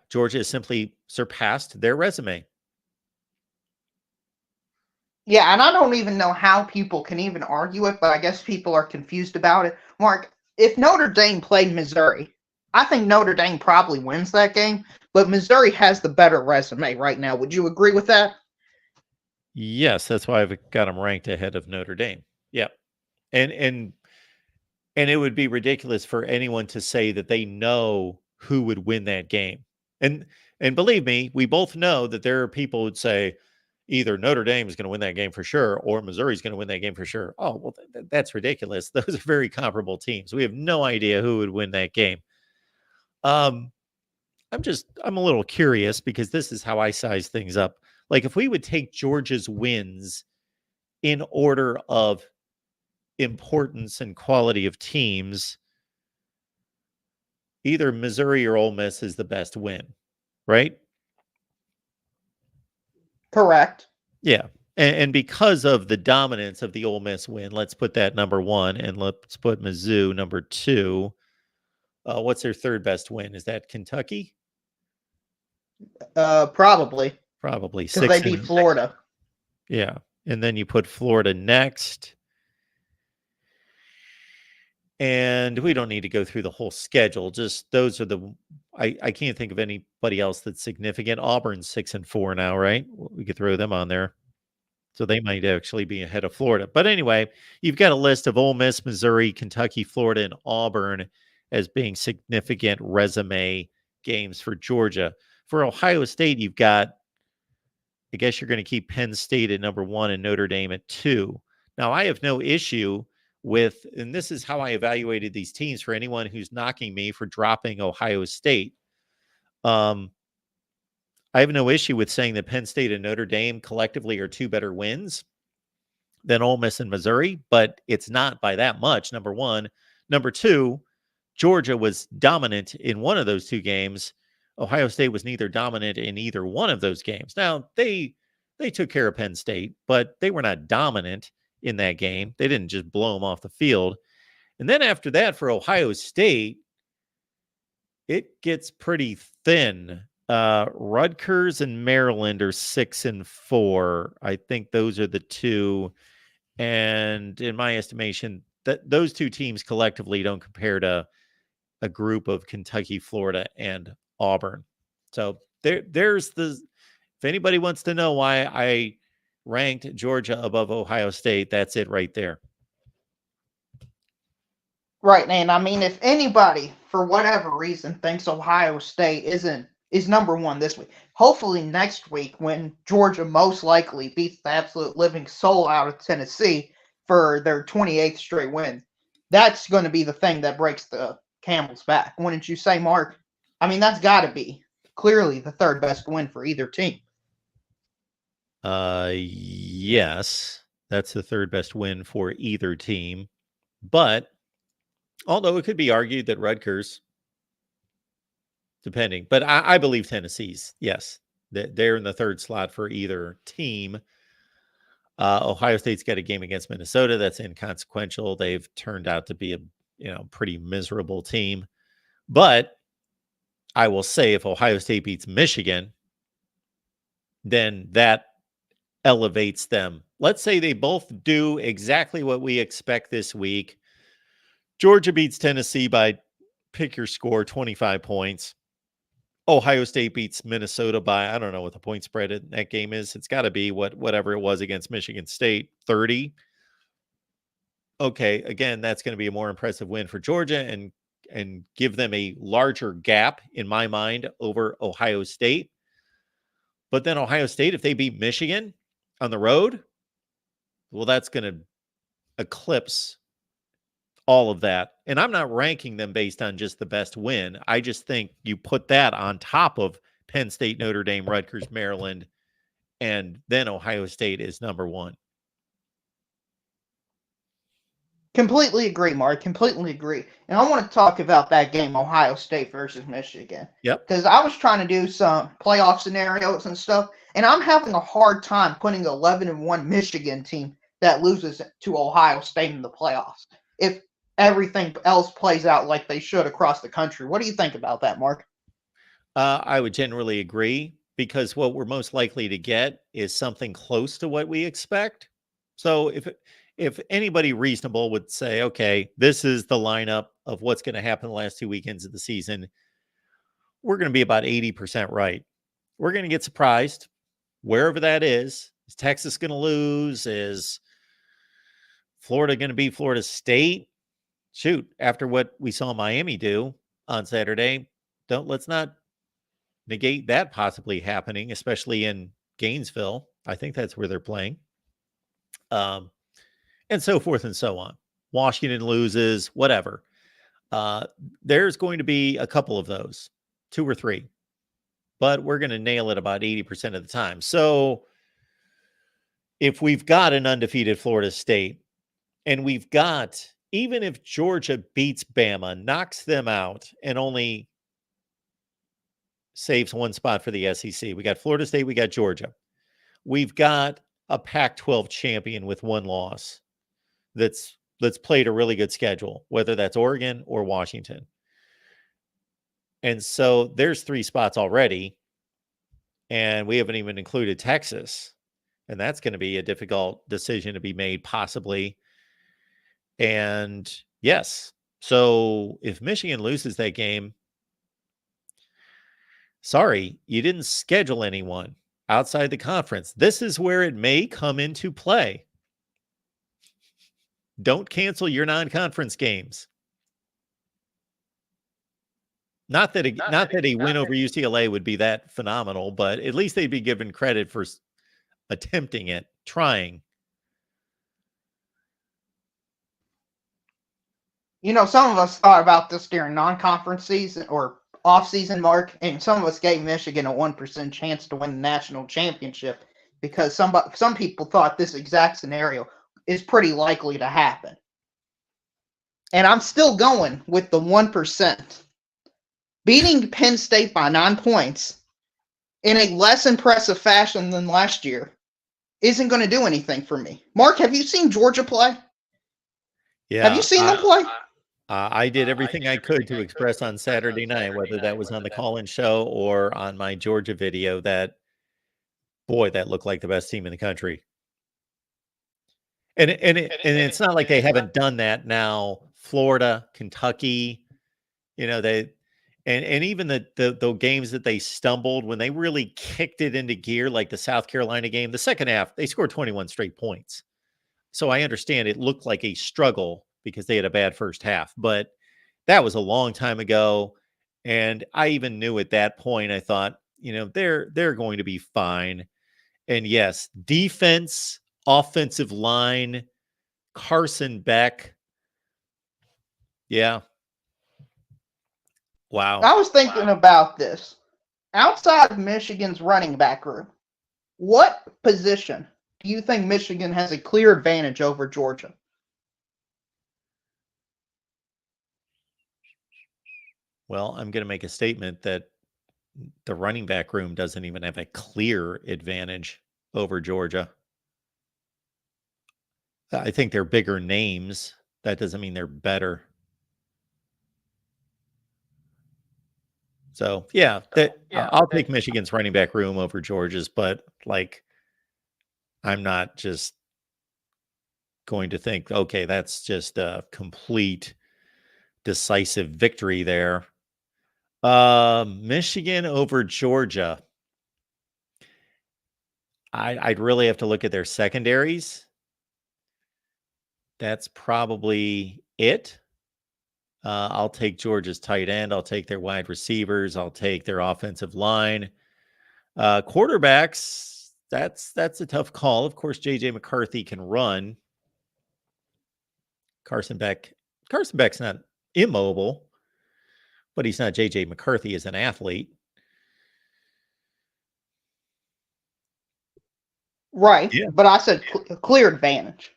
Georgia has simply surpassed their resume. Yeah, and I don't even know how people can even argue it, but I guess people are confused about it. Mark, if Notre Dame played Missouri, I think Notre Dame probably wins that game, but Missouri has the better resume right now. Would you agree with that? Yes, that's why I've got them ranked ahead of Notre Dame. Yeah. And it would be ridiculous for anyone to say that they know who would win that game. And believe me, we both know that there are people who would say either Notre Dame is going to win that game for sure, or Missouri is going to win that game for sure. Oh, well, that's ridiculous. Those are very comparable teams. We have no idea who would win that game. I'm a little curious because this is how I size things up. Like if we would take Georgia's wins in order of importance and quality of teams, either Missouri or Ole Miss is the best win, right? Correct. Yeah. And because of the dominance of the Ole Miss win, let's put that number 1 and let's put Mizzou number 2. What's their third best win? Is that Kentucky? Probably. Probably Because they beat Florida. Yeah. And then you put Florida next. And we don't need to go through the whole schedule. Just those are I can't think of anybody else that's significant. Auburn's 6-4 now, right? We could throw them on there. So they might actually be ahead of Florida. But anyway, you've got a list of Ole Miss, Missouri, Kentucky, Florida, and Auburn as being significant resume games for Georgia. For Ohio State, you've got, I guess you're going to keep Penn State at number 1 and Notre Dame at 2. Now, I have no issue with, and this is how I evaluated these teams for anyone who's knocking me for dropping Ohio State. I have no issue with saying that Penn State and Notre Dame collectively are 2 better wins than Ole Miss and Missouri, but it's not by that much, number 1. Number 2, Georgia was dominant in one of those 2 games. Ohio State was neither dominant in either one of those games. Now, they took care of Penn State, but they were not dominant in that game. They didn't just blow them off the field. And then after that, for Ohio State, it gets pretty thin. Rutgers and Maryland are 6-4. I think those are the 2. And in my estimation, those 2 teams collectively don't compare to a group of Kentucky, Florida, and Auburn. So there's if anybody wants to know why I ranked Georgia above Ohio State, that's it right there. Right, and I mean, if anybody, for whatever reason, thinks Ohio State is number 1 this week, hopefully next week when Georgia most likely beats the absolute living soul out of Tennessee for their 28th straight win, that's going to be the thing that breaks the camel's back. Wouldn't you say, Mark? I mean, that's got to be clearly the third best win for either team. Yes, that's the third best win for either team. But although it could be argued that Rutgers, depending, but I believe Tennessee's, yes, they're in the third slot for either team. Ohio State's got a game against Minnesota that's inconsequential. They've turned out to be a pretty miserable team. But I will say if Ohio State beats Michigan, then that elevates them. Let's say they both do exactly what we expect this week. Georgia beats Tennessee by, pick your score, 25 points. Ohio State beats Minnesota by, I don't know what the point spread in that game is. It's got to be whatever it was against Michigan State, 30. Okay, again, that's going to be a more impressive win for Georgia and give them a larger gap, in my mind, over Ohio State. But then Ohio State, if they beat Michigan on the road, well, that's going to eclipse all of that. And I'm not ranking them based on just the best win. I just think you put that on top of Penn State, Notre Dame, Rutgers, Maryland, and then Ohio State is number 1. Completely agree, Mark. Completely agree. And I want to talk about that game, Ohio State versus Michigan. Yep. Because I was trying to do some playoff scenarios and stuff, and I'm having a hard time putting 11-1 Michigan team that loses to Ohio State in the playoffs if everything else plays out like they should across the country. What do you think about that, Mark? I would generally agree, because what we're most likely to get is something close to what we expect. So if anybody reasonable would say, okay, this is the lineup of what's going to happen the last 2 weekends of the season, we're going to be about 80% right. We're going to get surprised wherever that is. Is Texas going to lose? Is Florida going to beat Florida State? Shoot, after what we saw Miami do on Saturday, let's not negate that possibly happening, especially in Gainesville. I think that's where they're playing. And so forth and so on. Washington loses, whatever. There's going to be a couple of those, 2 or 3, but we're going to nail it about 80% of the time. So if we've got an undefeated Florida State and we've got even if Georgia beats Bama, knocks them out, and only saves one spot for the SEC, we got Florida State, we got Georgia. We've got a Pac-12 champion with one loss that's played a really good schedule, whether that's Oregon or Washington. And so there's 3 spots already, and we haven't even included Texas. And that's going to be a difficult decision to be made, possibly. And yes, so if Michigan loses that game, sorry, you didn't schedule anyone outside the conference. This is where it may come into play. Don't cancel your non-conference games. Not that a win over UCLA would be that phenomenal, but at least they'd be given credit for attempting it, trying. You know, some of us thought about this during non-conference season or off-season, Mark, and some of us gave Michigan a 1% chance to win the national championship because some people thought this exact scenario is pretty likely to happen. And I'm still going with the 1%. Beating Penn State by 9 points in a less impressive fashion than last year isn't going to do anything for me. Mark, have you seen Georgia play? Yeah. Have you seen them play? I did everything I could to express on Saturday night, whether that was on the call-in show or on my Georgia video, that, boy, that looked like the best team in the country. And it's not like they haven't done that now. Florida, Kentucky, you know, and even the games that they stumbled, when they really kicked it into gear, like the South Carolina game, the second half, they scored 21 straight points. So I understand it looked like a struggle because they had a bad first half, but that was a long time ago. And I even knew at that point, I thought, you know, they're going to be fine. And yes, defense, offensive line, Carson Beck. Yeah. Wow. I was thinking about this. Outside of Michigan's running back room, what position do you think Michigan has a clear advantage over Georgia? Well, I'm going to make a statement that the running back room doesn't even have a clear advantage over Georgia. I think they're bigger names. That doesn't mean they're better. So, yeah, I'll take Michigan's running back room over Georgia's, but like, I'm not just going to think, okay, that's just a complete decisive victory there. Michigan over Georgia. I'd really have to look at their secondaries. That's probably it. I'll take Georgia's tight end. I'll take their wide receivers. I'll take their offensive line. Quarterbacks, that's a tough call. Of course, J.J. McCarthy can run. Carson Beck's not immobile, but he's not J.J. McCarthy as an athlete. Right, Yeah. but I said clear advantage.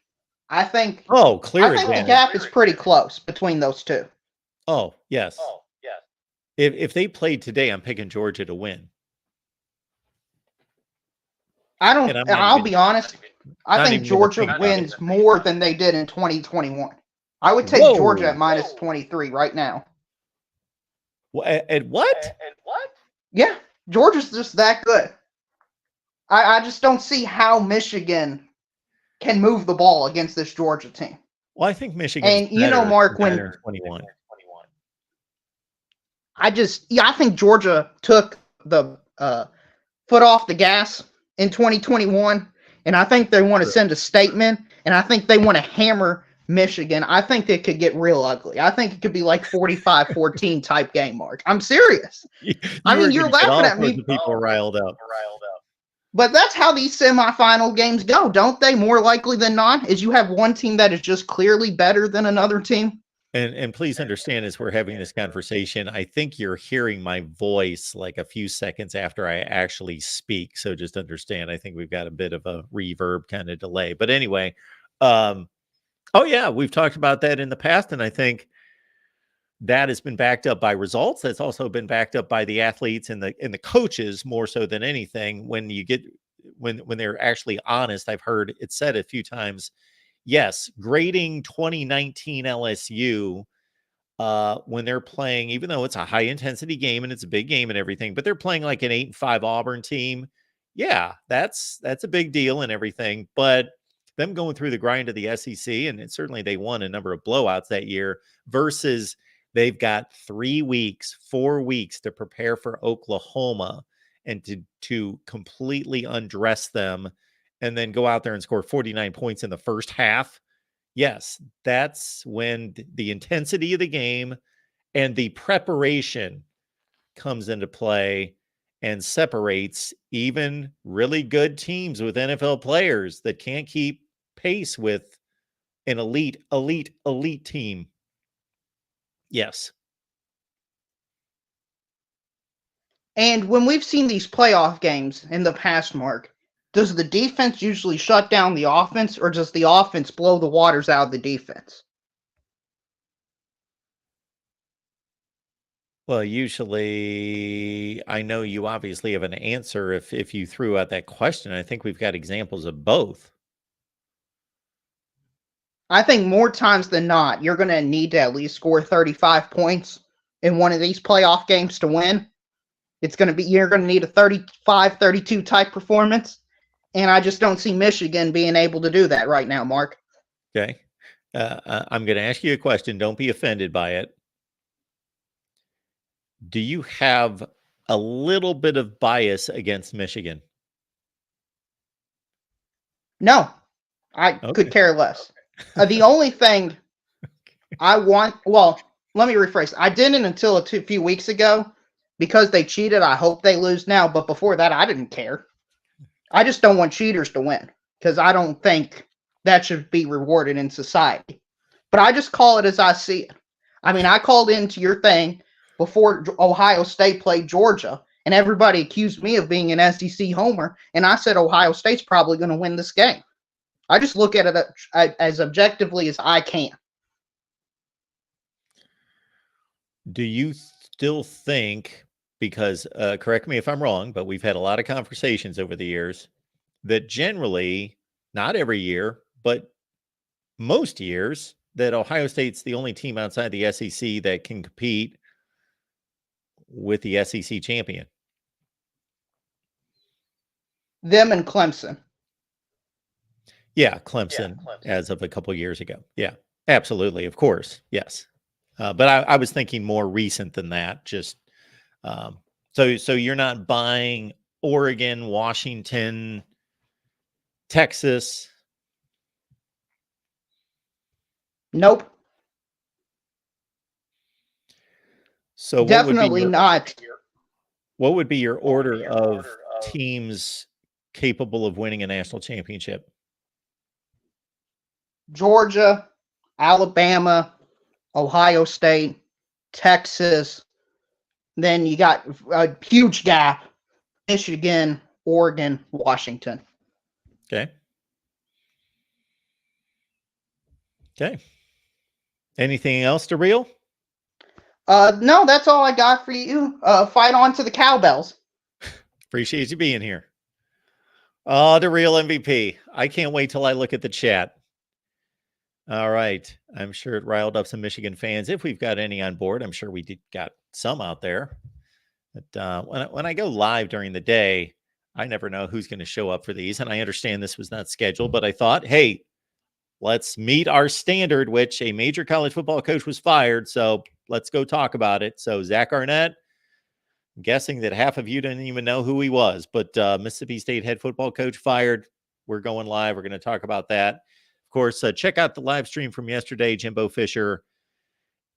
I think clear I think advantage. the gap is pretty close between those two. Oh, yes. If they played today, I'm picking Georgia to win. I'll be honest. I think Georgia wins more than they did in 2021. I would take Georgia at minus 23 right now. At what? Yeah, Georgia's just that good. I just don't see how Michigan can move the ball against this Georgia team. Well, I think Michigan. And you know, Mark, when 21. I think Georgia took the foot off the gas in 2021, and I think they want to send a statement, and I think they want to hammer Michigan. I think it could get real ugly. I think it could be like 45-14 type game, Mark. I'm serious. You're laughing at me. People are riled up. But that's how these semifinal games go, don't they? More likely than not, is you have one team that is just clearly better than another team. And please understand, as we're having this conversation, I think you're hearing my voice like a few seconds after I actually speak. So just understand, I think we've got a bit of a reverb kind of delay. But anyway, Oh yeah, we've talked about that in the past, and I think that has been backed up by results. That's also been backed up by the athletes and the coaches more so than anything. When you get when they're actually honest, I've heard it said a few times. Yes, grading 2019 LSU when they're playing, even though it's a high intensity game and it's a big game and everything, but they're playing like an 8-5 Auburn team. Yeah, that's a big deal and everything. But them going through the grind of the SEC, and certainly they won a number of blowouts that year, versus they've got 3 weeks, 4 weeks to prepare for Oklahoma and to completely undress them and then go out there and score 49 points in the first half. Yes, that's when the intensity of the game and the preparation comes into play and separates even really good teams with NFL players that can't keep pace with an elite team. Yes. And when we've seen these playoff games in the past, Mark, does the defense usually shut down the offense, or does the offense blow the waters out of the defense? Well, usually, I know you obviously have an answer if you threw out that question. I think we've got examples of both. I think more times than not, you're going to need to at least score 35 points in one of these playoff games to win. You're going to need a 35-32 type performance. And I just don't see Michigan being able to do that right now, Mark. Okay. I'm going to ask you a question. Don't be offended by it. Do you have a little bit of bias against Michigan? No, I could care less. The only thing I want, well, let me rephrase. I didn't until a few weeks ago because they cheated. I hope they lose now. But before that, I didn't care. I just don't want cheaters to win because I don't think that should be rewarded in society. But I just call it as I see it. I mean, I called into your thing before Ohio State played Georgia, and everybody accused me of being an SEC homer, and I said Ohio State's probably going to win this game. I just look at it as objectively as I can. Do you still think, because correct me if I'm wrong, but we've had a lot of conversations over the years, that generally, not every year, but most years, that Ohio State's the only team outside the SEC that can compete with the SEC champion? Them and Clemson. Yeah, Clemson, as of a couple of years ago. Yeah, absolutely. Of course. Yes. But I was thinking more recent than that. Just so you're not buying Oregon, Washington, Texas. Nope. So definitely not. What would be your order of teams capable of winning a national championship? Georgia, Alabama, Ohio State, Texas. Then you got a huge gap: Michigan, Oregon, Washington. Okay. Anything else to reel? No, that's all I got for you. Fight on to the cowbells. Appreciate you being here. Oh, the real MVP. I can't wait till I look at the chat. All right. I'm sure it riled up some Michigan fans. If we've got any on board, I'm sure we got some out there. But when I go live during the day, I never know who's going to show up for these. And I understand this was not scheduled, but I thought, hey, let's meet our standard, which a major college football coach was fired. So let's go talk about it. So Zach Arnett, I'm guessing that half of you didn't even know who he was, but Mississippi State head football coach fired. We're going live. We're going to talk about that. Of course, check out the live stream from yesterday, Jimbo Fisher,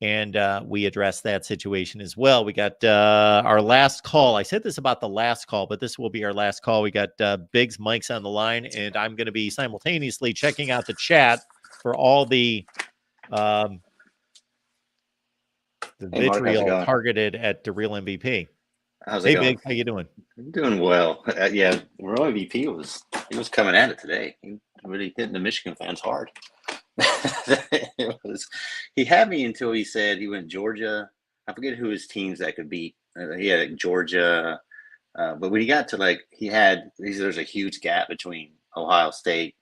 and we addressed that situation as well. We got our last call. I said this about the last call, but this will be our last call. We got Biggs, Mike's on the line, and I'm going to be simultaneously checking out the chat for all the vitriol targeted at the real MVP. How's it going? Biggs, how you doing? I'm doing well. Real MVP was coming at it today. He really hitting the Michigan fans hard. He had me until he said he went Georgia. I forget who his teams that could beat. He had Georgia, but when he got to there's a huge gap between Ohio State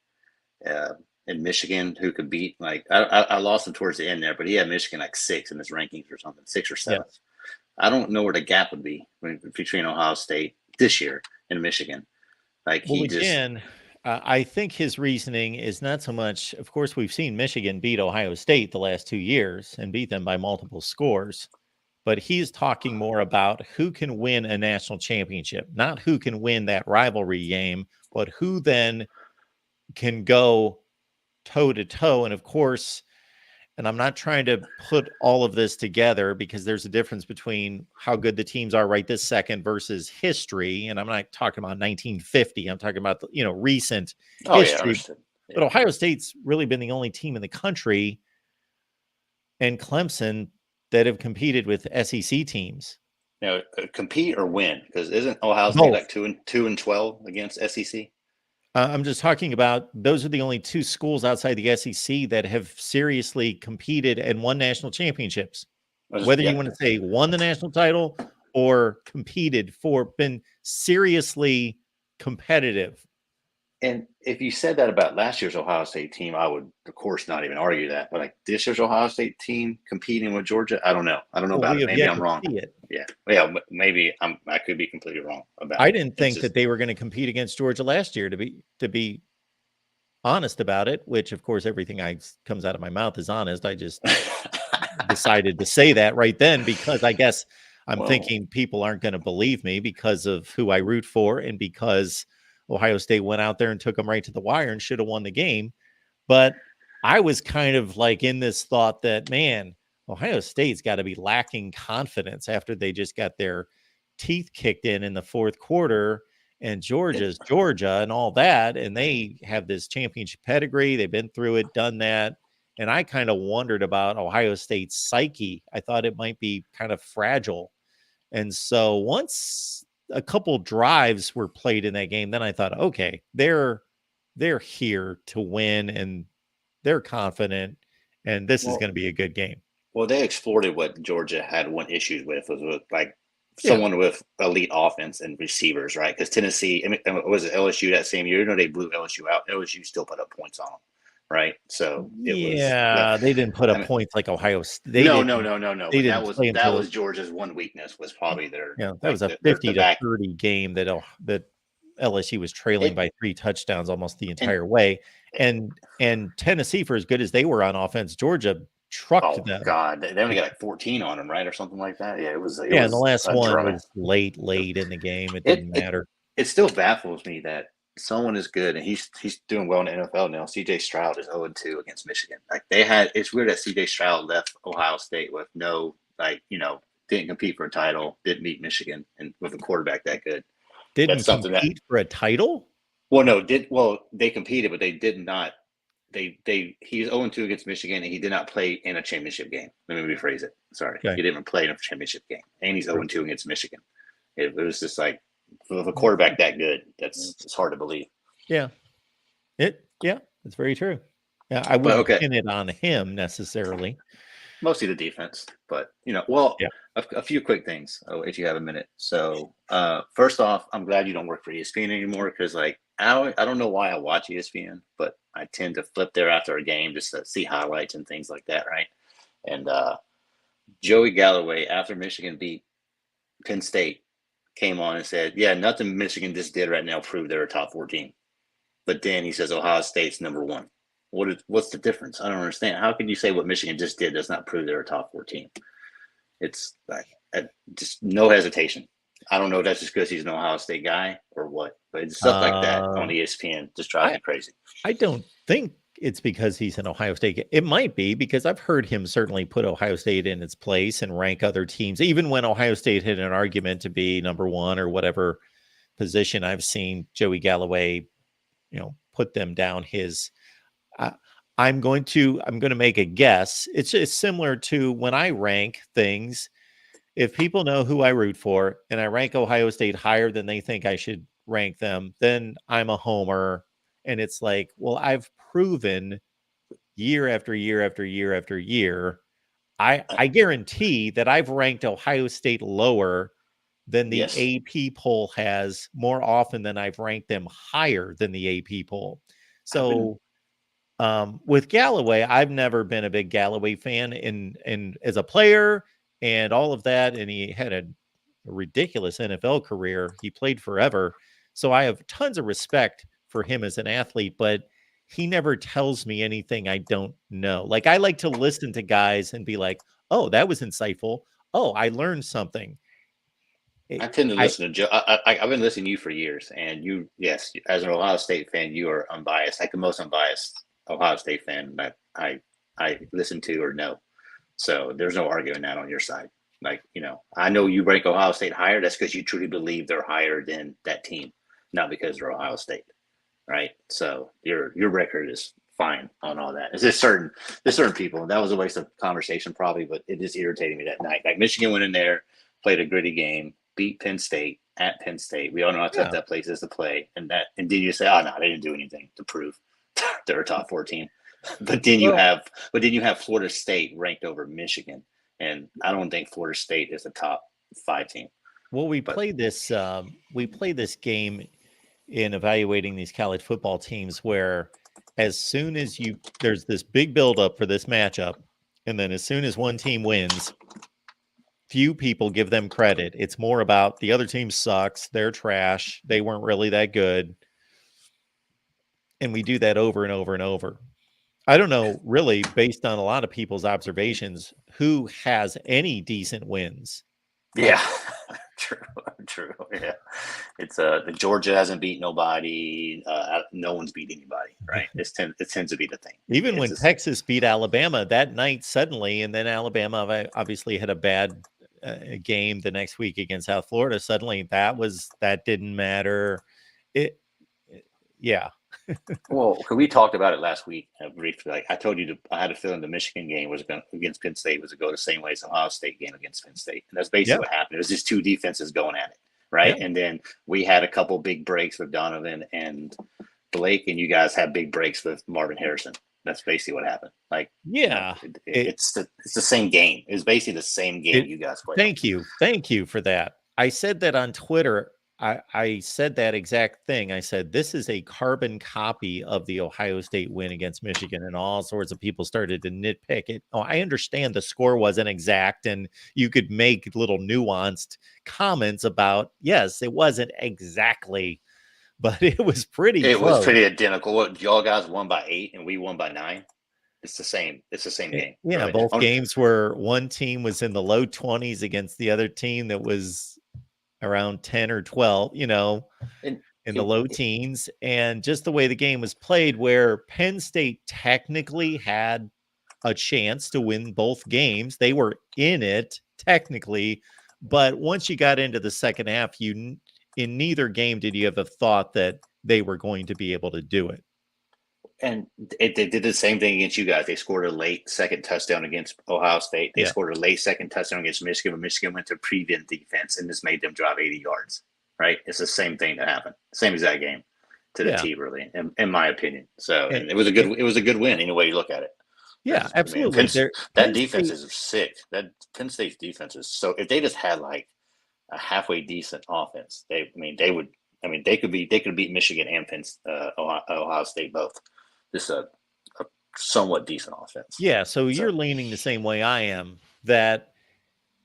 and Michigan who could beat. Like I lost him towards the end there, but he had Michigan like 6 in his rankings or something, 6 or 7. Yeah. I don't know where the gap would be between Ohio State this year and Michigan. Like I think his reasoning is not so much. Of course, we've seen Michigan beat Ohio State the last 2 years and beat them by multiple scores. But he's talking more about who can win a national championship, not who can win that rivalry game, but who then can go toe to toe. And of course, and I'm not trying to put all of this together because there's a difference between how good the teams are right this second versus history. And I'm not talking about 1950. I'm talking about, recent history. Yeah. But Ohio State's really been the only team in the country and Clemson that have competed with SEC teams. Now, compete or win? Because isn't Ohio State like 2-12 against SEC? I'm just talking about those are the only 2 schools outside the SEC that have seriously competed and won national championships. Whether you want to say won the national title or competed for, been seriously competitive. And if you said that about last year's Ohio State team, I would, of course, not even argue that. But like this year's Ohio State team competing with Georgia, I don't know. I don't know about it. Maybe I'm wrong. Yeah, maybe I could be completely wrong about it. I didn't think that they were going to compete against Georgia last year, to be honest about it, which, of course, everything comes out of my mouth is honest. I just decided to say that right then because I guess I'm thinking people aren't going to believe me because of who I root for and because Ohio State went out there and took them right to the wire and should have won the game. But I was kind of like in this thought that, man, Ohio State's got to be lacking confidence after they just got their teeth kicked in the fourth quarter and Georgia's Georgia and all that. And they have this championship pedigree. They've been through it, done that. And I kind of wondered about Ohio State's psyche. I thought it might be kind of fragile. And so once a couple drives were played in that game, then I thought, okay, they're here to win and they're confident and this is going to be a good game. Well, they exploited what Georgia had issues with was with someone with elite offense and receivers, right? Because Tennessee, was it LSU that same year? They blew LSU out. LSU still put up points on them, right? So they didn't put up points like Ohio State. No. That was Georgia's one weakness was probably their. Yeah, that was a 50-30 game that LSU was trailing by 3 touchdowns almost the entire way, and Tennessee, for as good as they were on offense, Georgia trucked them. God, they only got 14 on them, right, or something like that. Yeah, it was. And the last one was late in the game. It didn't matter. It still baffles me that someone is good and he's doing well in the NFL now. CJ Stroud is 0-2 against Michigan. It's weird that CJ Stroud left Ohio State with no didn't compete for a title, didn't beat Michigan, and with a quarterback that good. Didn't compete for a title? They competed, but they did not. He's 0-2 against Michigan, and he did not play in a championship game. Let me rephrase it. Sorry, He didn't even play in a championship game, and he's 0-2 against Michigan. It was just like with a quarterback that good, it's hard to believe. Yeah, it's very true. Yeah, I wouldn't pin it on him necessarily. Mostly the defense, but a few quick things. If you have a minute. So first off, I'm glad you don't work for ESPN anymore because I don't know why I watch ESPN, but I tend to flip there after a game just to see highlights and things like that, right? And Joey Galloway, after Michigan beat Penn State, came on and said, "Yeah, nothing Michigan just did right now proved they're a top 14." But then he says Ohio State's number 1. What's the difference? I don't understand. How can you say what Michigan just did does not prove they're a top 14? It's just no hesitation. I don't know if that's just because he's an Ohio State guy or what, but it's stuff like that on ESPN just drives me crazy. I don't think it's because he's an Ohio State. It might be because I've heard him certainly put Ohio State in its place and rank other teams, even when Ohio State had an argument to be number 1 or whatever position. I've seen Joey Galloway, put them down his. I'm going to make a guess. It's similar to when I rank things. If people know who I root for and I rank Ohio State higher than they think I should rank them, then I'm a homer. And it's like, well, I've proven year after year after year after year, I guarantee that I've ranked Ohio State lower than the Yes. AP poll has more often than I've ranked them higher than the AP poll. So with Galloway, I've never been a big Galloway fan in as a player and all of that. And he had a ridiculous NFL career. He played forever. So I have tons of respect for him as an athlete, but he never tells me anything I don't know. Like I like to listen to guys and be like, oh, that was insightful. Oh, I learned something. I tend to listen to Joe. I've been listening to you for years, and you, yes, as an Ohio State fan, you are unbiased, like the most unbiased Ohio State fan that I listen to or know. So there's no arguing that on your side. Like, you know, I know you rank Ohio State higher. That's because you truly believe they're higher than that team, not because they're Ohio State, right? So your record is fine on all that. There's certain people, and that was a waste of conversation probably, but it is irritating me that night. Like Michigan went in there, played a gritty game, beat Penn State at Penn State. We all know how tough that place is to play, and then you say, oh no, they didn't do anything to prove they're a top 4 team. But then you have Florida State ranked over Michigan, and I don't think Florida State is a top 5 team. Well, we played this game in evaluating these college football teams where as soon as there's this big buildup for this matchup, and then as soon as one team wins, few people give them credit. It's more about the other team sucks, they're trash, they weren't really that good. And we do that over and over and over. I don't know, really, based on a lot of people's observations, who has any decent wins. Yeah, true. Yeah, it's the Georgia hasn't beat nobody. No one's beat anybody, right? It tends to be the thing. Even when Texas beat Alabama that night suddenly, and then Alabama obviously had a bad game the next week against South Florida. Suddenly, that didn't matter. Yeah. Well, we talked about it last week briefly. Like I told you, I had a feeling the Michigan game was going against Penn State was to go the same way as the Ohio State game against Penn State, and that's basically what happened. It was just 2 defenses going at it, right? And then we had a couple big breaks with Donovan and Blake, and you guys had big breaks with Marvin Harrison. That's basically what happened. Like, it's the same game. It's basically the same game you guys played. Thank you for that. I said that on Twitter. I said that exact thing. I said, this is a carbon copy of the Ohio State win against Michigan, and all sorts of people started to nitpick it. Oh, I understand the score wasn't exact, and you could make little nuanced comments about, yes, it wasn't exactly, but it was pretty close. Was pretty identical. What, y'all guys won by 8 and we won by 9? It's the same game. Yeah, really. Both games were, one team was in the low 20s against the other team that was around 10 or 12, in the low teens. And just the way the game was played, where Penn State technically had a chance to win both games. They were in it technically, but once you got into the second half, in neither game did you have a thought that they were going to be able to do it. And they did the same thing against you guys. They scored a late second touchdown against Ohio State. They scored a late second touchdown against Michigan, but Michigan went to prevent defense and just made them drive 80 yards, right? It's the same thing that happened. Same exact game to the T, really, in my opinion. So and it was a good win any way you look at it. Yeah, absolutely. That defense is sick. That Penn State's defense is so. If they just had like a halfway decent offense, they could beat Michigan and Ohio State both. Just a somewhat decent offense. Yeah, so you're leaning the same way I am, that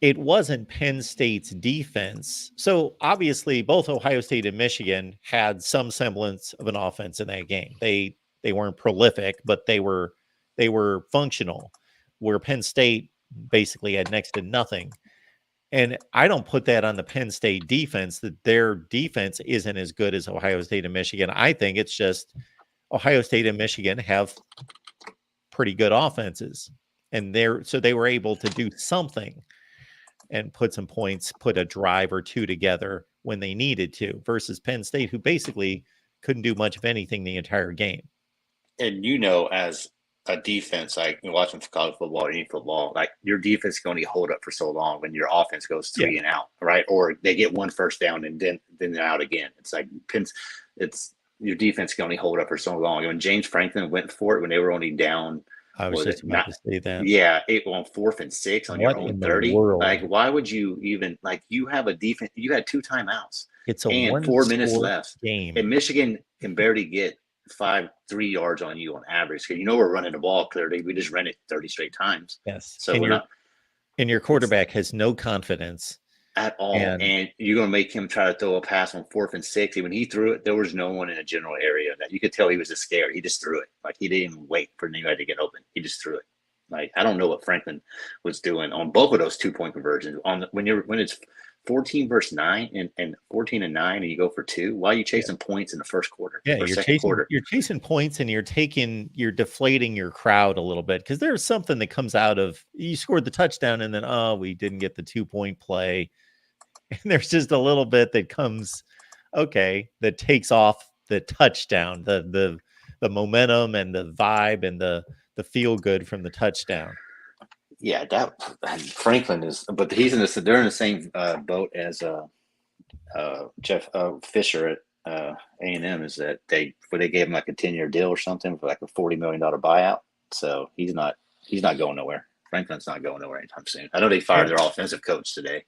it wasn't Penn State's defense. So obviously both Ohio State and Michigan had some semblance of an offense in that game. They weren't prolific, but they were functional, where Penn State basically had next to nothing. And I don't put that on the Penn State defense, that their defense isn't as good as Ohio State and Michigan. I think it's just Ohio State and Michigan have pretty good offenses, and they were able to do something and put some points, put a drive or two together when they needed to, versus Penn State, who basically couldn't do much of anything the entire game. And as a defense, like watching college football or any football, like your defense can only hold up for so long when your offense goes 3 and out, right? Or they get 1 first down and then they're out again. It's like your defense can only hold up for so long. When James Franklin went for it when they were only down I was Was just it about not? to say that. Yeah, it on 4th and 6 on your What own in the 30. world? Like, why would you even like? You have a defense. You had 2 timeouts It's a and 4 minutes one-score left, game. and Michigan can barely get 3 yards on you on average because we're running the ball clearly. We just ran it 30 straight times. Yes. So and we're not your quarterback has no confidence at all. And- And you're going to make him try to throw a pass on 4th and 6. And when he threw it, there was no one in the general area that you could tell he was just scared. He just threw it. Like, he didn't even wait for anybody to get open. He just threw it. Like, I don't know what Franklin was doing on both of those 2-point conversions. When it's 14 versus 9 and 14 and 9, and you go for 2, why are you chasing points in the first quarter? Yeah, or you're second chasing quarter? you're chasing points and you're deflating your crowd a little bit because there's something that comes out of you scored the touchdown and then we didn't get the 2-point play. And there's just a little bit that comes that takes off the touchdown, the momentum and the vibe and the feel good from the touchdown. Yeah, Franklin is, but they're in the same boat as Jeff Fisher at A&M. Is that they gave him like a 10-year deal or something for like a $40 million buyout. So he's not going nowhere. Franklin's not going nowhere anytime soon. I know they fired their offensive coach today,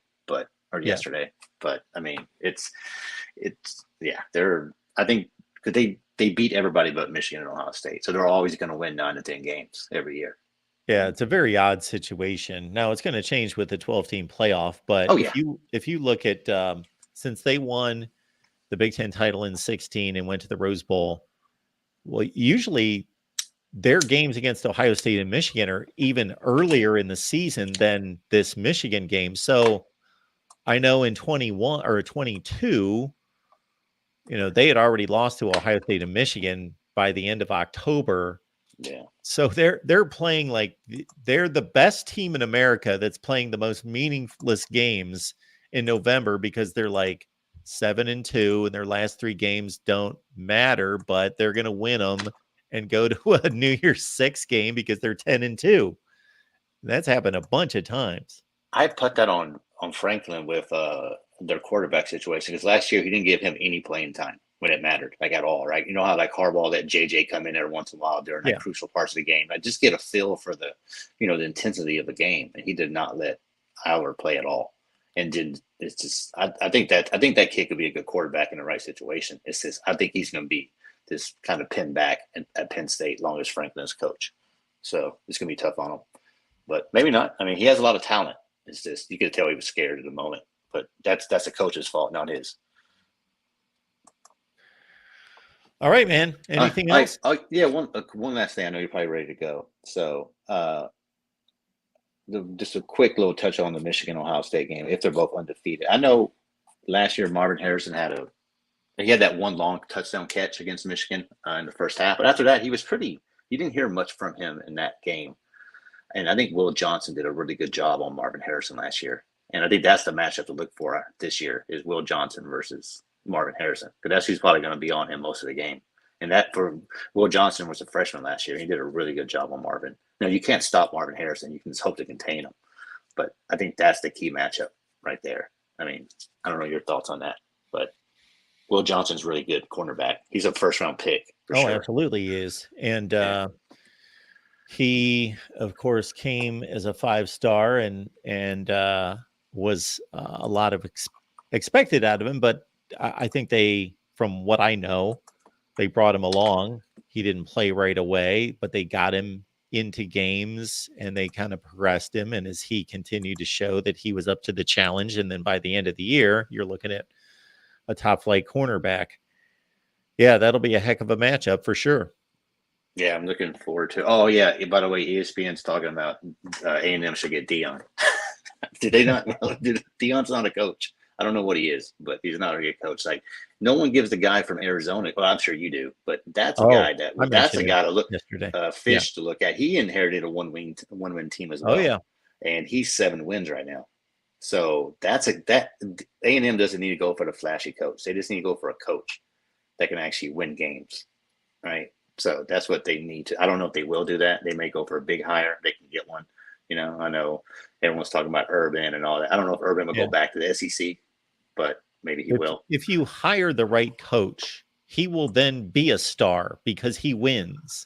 yesterday, but I mean it's I think because they beat everybody but Michigan and Ohio State, so they're always going to win 9 to 10 games every year. Yeah, it's a very odd situation. Now it's going to change with the 12-team playoff, but if you look at since they won the Big Ten title in 2016 and went to the Rose Bowl, well, usually their games against Ohio State and Michigan are even earlier in the season than this Michigan game. So I know in 21 or 22, they had already lost to Ohio State and Michigan by the end of October. Yeah. So they're playing like they're the best team in America that's playing the most meaningless games in November because they're like 7-2 and their last 3 games don't matter, but they're going to win them and go to a New Year's 6 game because they're 10-2. That's happened a bunch of times. I put that on Franklin with their quarterback situation because last year he didn't give him any playing time when it mattered, like at all, right? You know how like Harbaugh let JJ come in every once in a while during like crucial parts of the game. I just get a feel for the intensity of the game, and he did not let Howard play at all. And it's just I think that kid could be a good quarterback in the right situation. It's just I think he's going to be this kind of pinned back at Penn State long as Franklin's coach. So it's going to be tough on him, but maybe not. I mean, he has a lot of talent. It's just you could tell he was scared at the moment, but that's the coach's fault, not his. All right, man. Anything else? Yeah, one last thing. I know you're probably ready to go. So just a quick little touch on the Michigan-Ohio State game, if they're both undefeated. I know last year Marvin Harrison had that one long touchdown catch against Michigan in the first half. But after that, you didn't hear much from him in that game. And I think Will Johnson did a really good job on Marvin Harrison last year. And I think that's the matchup to look for this year is Will Johnson versus Marvin Harrison, because that's who's probably going to be on him most of the game. And that for Will Johnson was a freshman last year. He did a really good job on Marvin. Now, you can't stop Marvin Harrison. You can just hope to contain him. But I think that's the key matchup right there. I mean, I don't know your thoughts on that, but Will Johnson's really good cornerback. He's a first-round pick for sure. Absolutely he is. And he, of course, came as a 5-star and was a lot of expected out of him. But I think from what I know, they brought him along. He didn't play right away, but they got him into games and they kind of progressed him. And as he continued to show that he was up to the challenge, and then by the end of the year, you're looking at a top flight cornerback. Yeah, that'll be a heck of a matchup for sure. Yeah, I'm looking forward to. Oh yeah, by the way, ESPN's talking about A&M should get Deion. Did they not? Deion's not a coach. I don't know what he is, but he's not a good coach. Like, no one gives the guy from Arizona. Well, I'm sure you do, but that's a guy to look yesterday. To look at. He inherited a one-win team as well. Oh yeah, and he's 7 wins right now. So A&M doesn't need to go for the flashy coach. They just need to go for a coach that can actually win games, right? So that's what they need to. I don't know if they will do that. They may go for a big hire. They can get one. I know everyone's talking about Urban and all that. I don't know if Urban will go back to the SEC, but maybe he will. If you hire the right coach, he will then be a star because he wins.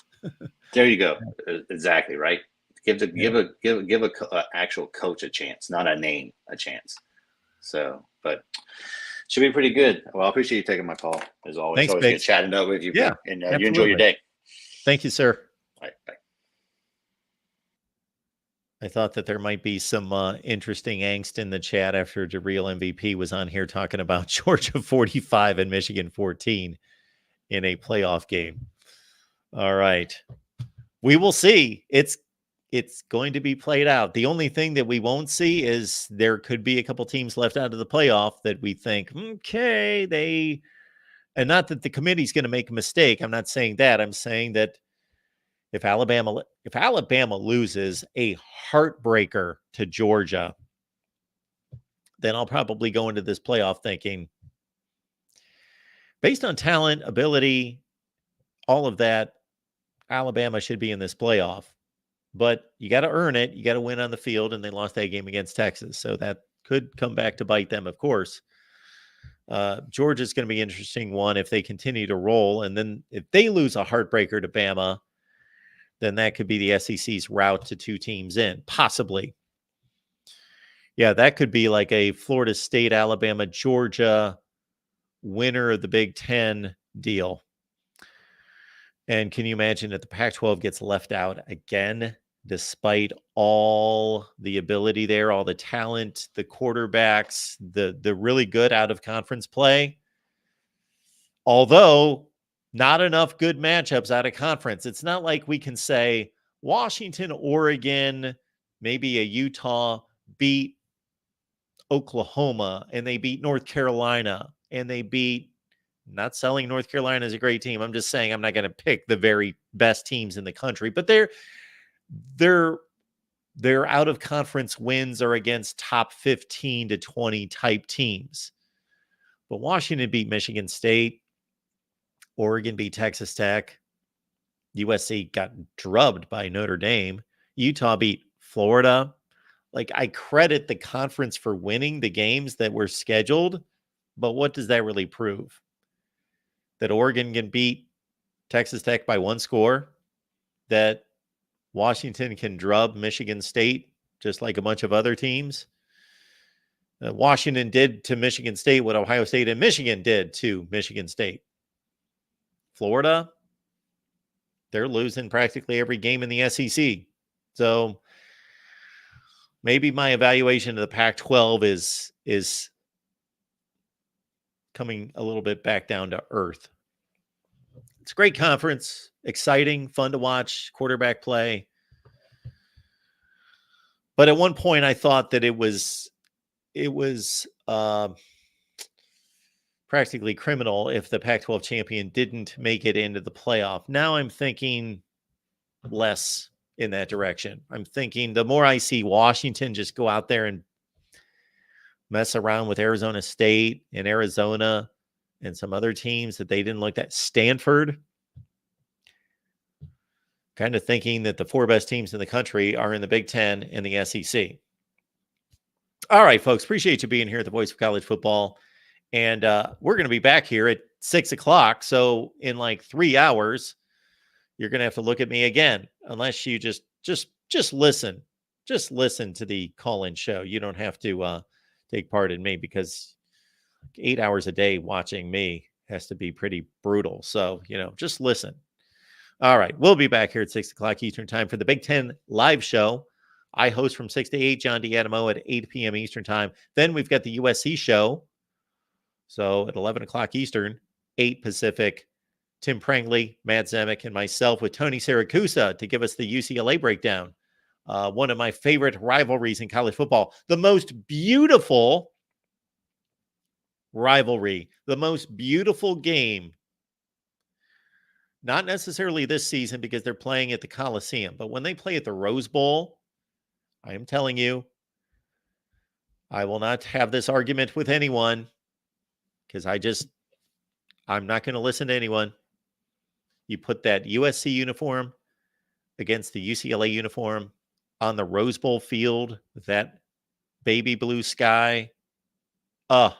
There you go. Exactly right. Give a actual coach a chance, not a name a chance. So, but should be pretty good. Well, I appreciate you taking my call as always. Thanks, Always Biggs. good chatting up with you. Yeah, and you absolutely. enjoy your day. Thank you, sir. All right, bye. I thought that there might be some interesting angst in the chat after Jabril MVP was on here talking about Georgia 45 and Michigan 14 in a playoff game. All right. We will see. It's going to be played out. The only thing that we won't see is there could be a couple teams left out of the playoff that we think, okay, and not that the committee's going to make a mistake. I'm not saying that. I'm saying that if Alabama loses a heartbreaker to Georgia, then I'll probably go into this playoff thinking, based on talent, ability, all of that, Alabama should be in this playoff. But you got to earn it. You got to win on the field, and they lost that game against Texas. So that could come back to bite them, of course. Georgia's going to be an interesting one if they continue to roll. And then if they lose a heartbreaker to Bama, then that could be the SEC's route to 2 teams in, possibly. Yeah, that could be like a Florida State, Alabama, Georgia winner of the Big Ten deal. And can you imagine if the Pac-12 gets left out again, despite all the ability there, all the talent, the quarterbacks, the really good out-of-conference play? Although not enough good matchups out of conference. It's not like we can say Washington, Oregon, maybe a Utah beat Oklahoma, and they beat North Carolina, and they beat, not selling North Carolina as a great team. I'm just saying I'm not going to pick the very best teams in the country, but their out of conference wins are against top 15 to 20 type teams. But Washington beat Michigan State. Oregon beat Texas Tech. USC got drubbed by Notre Dame. Utah beat Florida. Like, I credit the conference for winning the games that were scheduled, but what does that really prove? That Oregon can beat Texas Tech by 1 score? That Washington can drub Michigan State just like a bunch of other teams? Washington did to Michigan State what Ohio State and Michigan did to Michigan State. Florida, they're losing practically every game in the SEC. So maybe my evaluation of the Pac-12 is coming a little bit back down to earth. It's a great conference, exciting, fun to watch, quarterback play. But at one point I thought that it was practically criminal if the Pac-12 champion didn't make it into the playoff. Now I'm thinking less in that direction. I'm thinking the more I see Washington just go out there and mess around with Arizona State and Arizona and some other teams that they didn't look at, Stanford, kind of thinking that the 4 best teams in the country are in the Big Ten and the SEC. All right, folks, appreciate you being here at the Voice of College Football. And we're going to be back here at 6 o'clock. So in like 3 hours, you're going to have to look at me again, unless you just listen. Just listen to the call-in show. You don't have to take part in me, because 8 hours a day watching me has to be pretty brutal. So, just listen. All right. We'll be back here at 6 o'clock Eastern time for the Big Ten live show. I host from 6 to 8, John D'Adamo at 8 p.m. Eastern time. Then we've got the USC show. So at 11 o'clock Eastern, 8 Pacific, Tim Prangley, Matt Zemek, and myself with Tony Siracusa to give us the UCLA breakdown. One of my favorite rivalries in college football. The most beautiful rivalry. The most beautiful game. Not necessarily this season because they're playing at the Coliseum. But when they play at the Rose Bowl, I am telling you, I will not have this argument with anyone. Because I'm not going to listen to anyone. You put that USC uniform against the UCLA uniform on the Rose Bowl field, that baby blue sky, with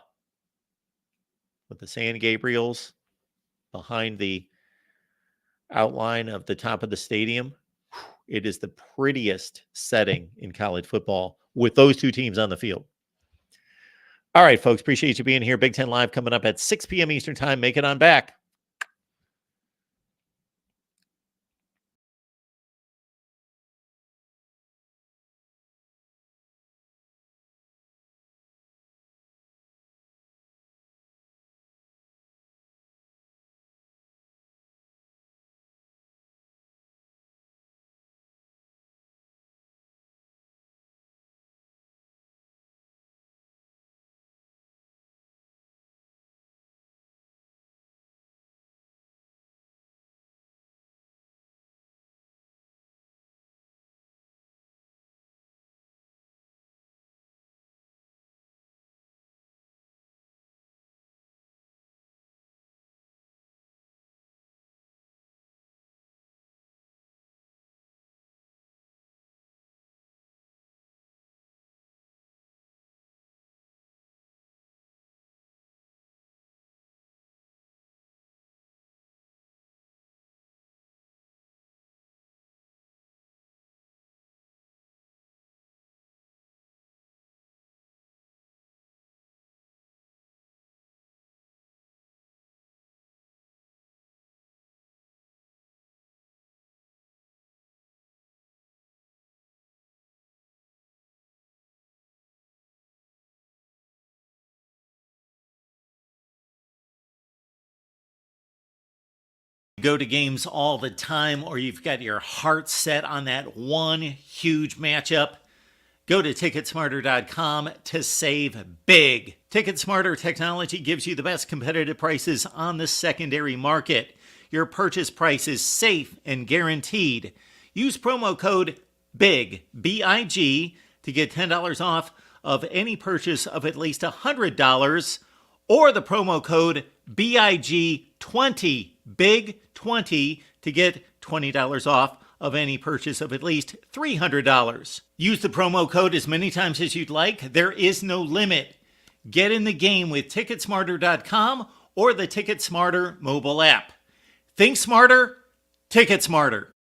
the San Gabriels behind the outline of the top of the stadium. It is the prettiest setting in college football with those two teams on the field. All right, folks, appreciate you being here. Big Ten Live coming up at 6 p.m. Eastern Time. Make it on back. Go to games all the time, or you've got your heart set on that one huge matchup, go to ticketsmarter.com to save big. TicketSmarter technology gives you the best competitive prices on the secondary market. Your purchase price is safe and guaranteed. Use promo code BIG, B-I-G, to get $10 off of any purchase of at least $100, or the promo code BIG20, BIG20, to get $20 off of any purchase of at least $300. Use the promo code as many times as you'd like. There is no limit. Get in the game with ticketsmarter.com or the TicketSmarter mobile app. Think smarter, Ticket Smarter.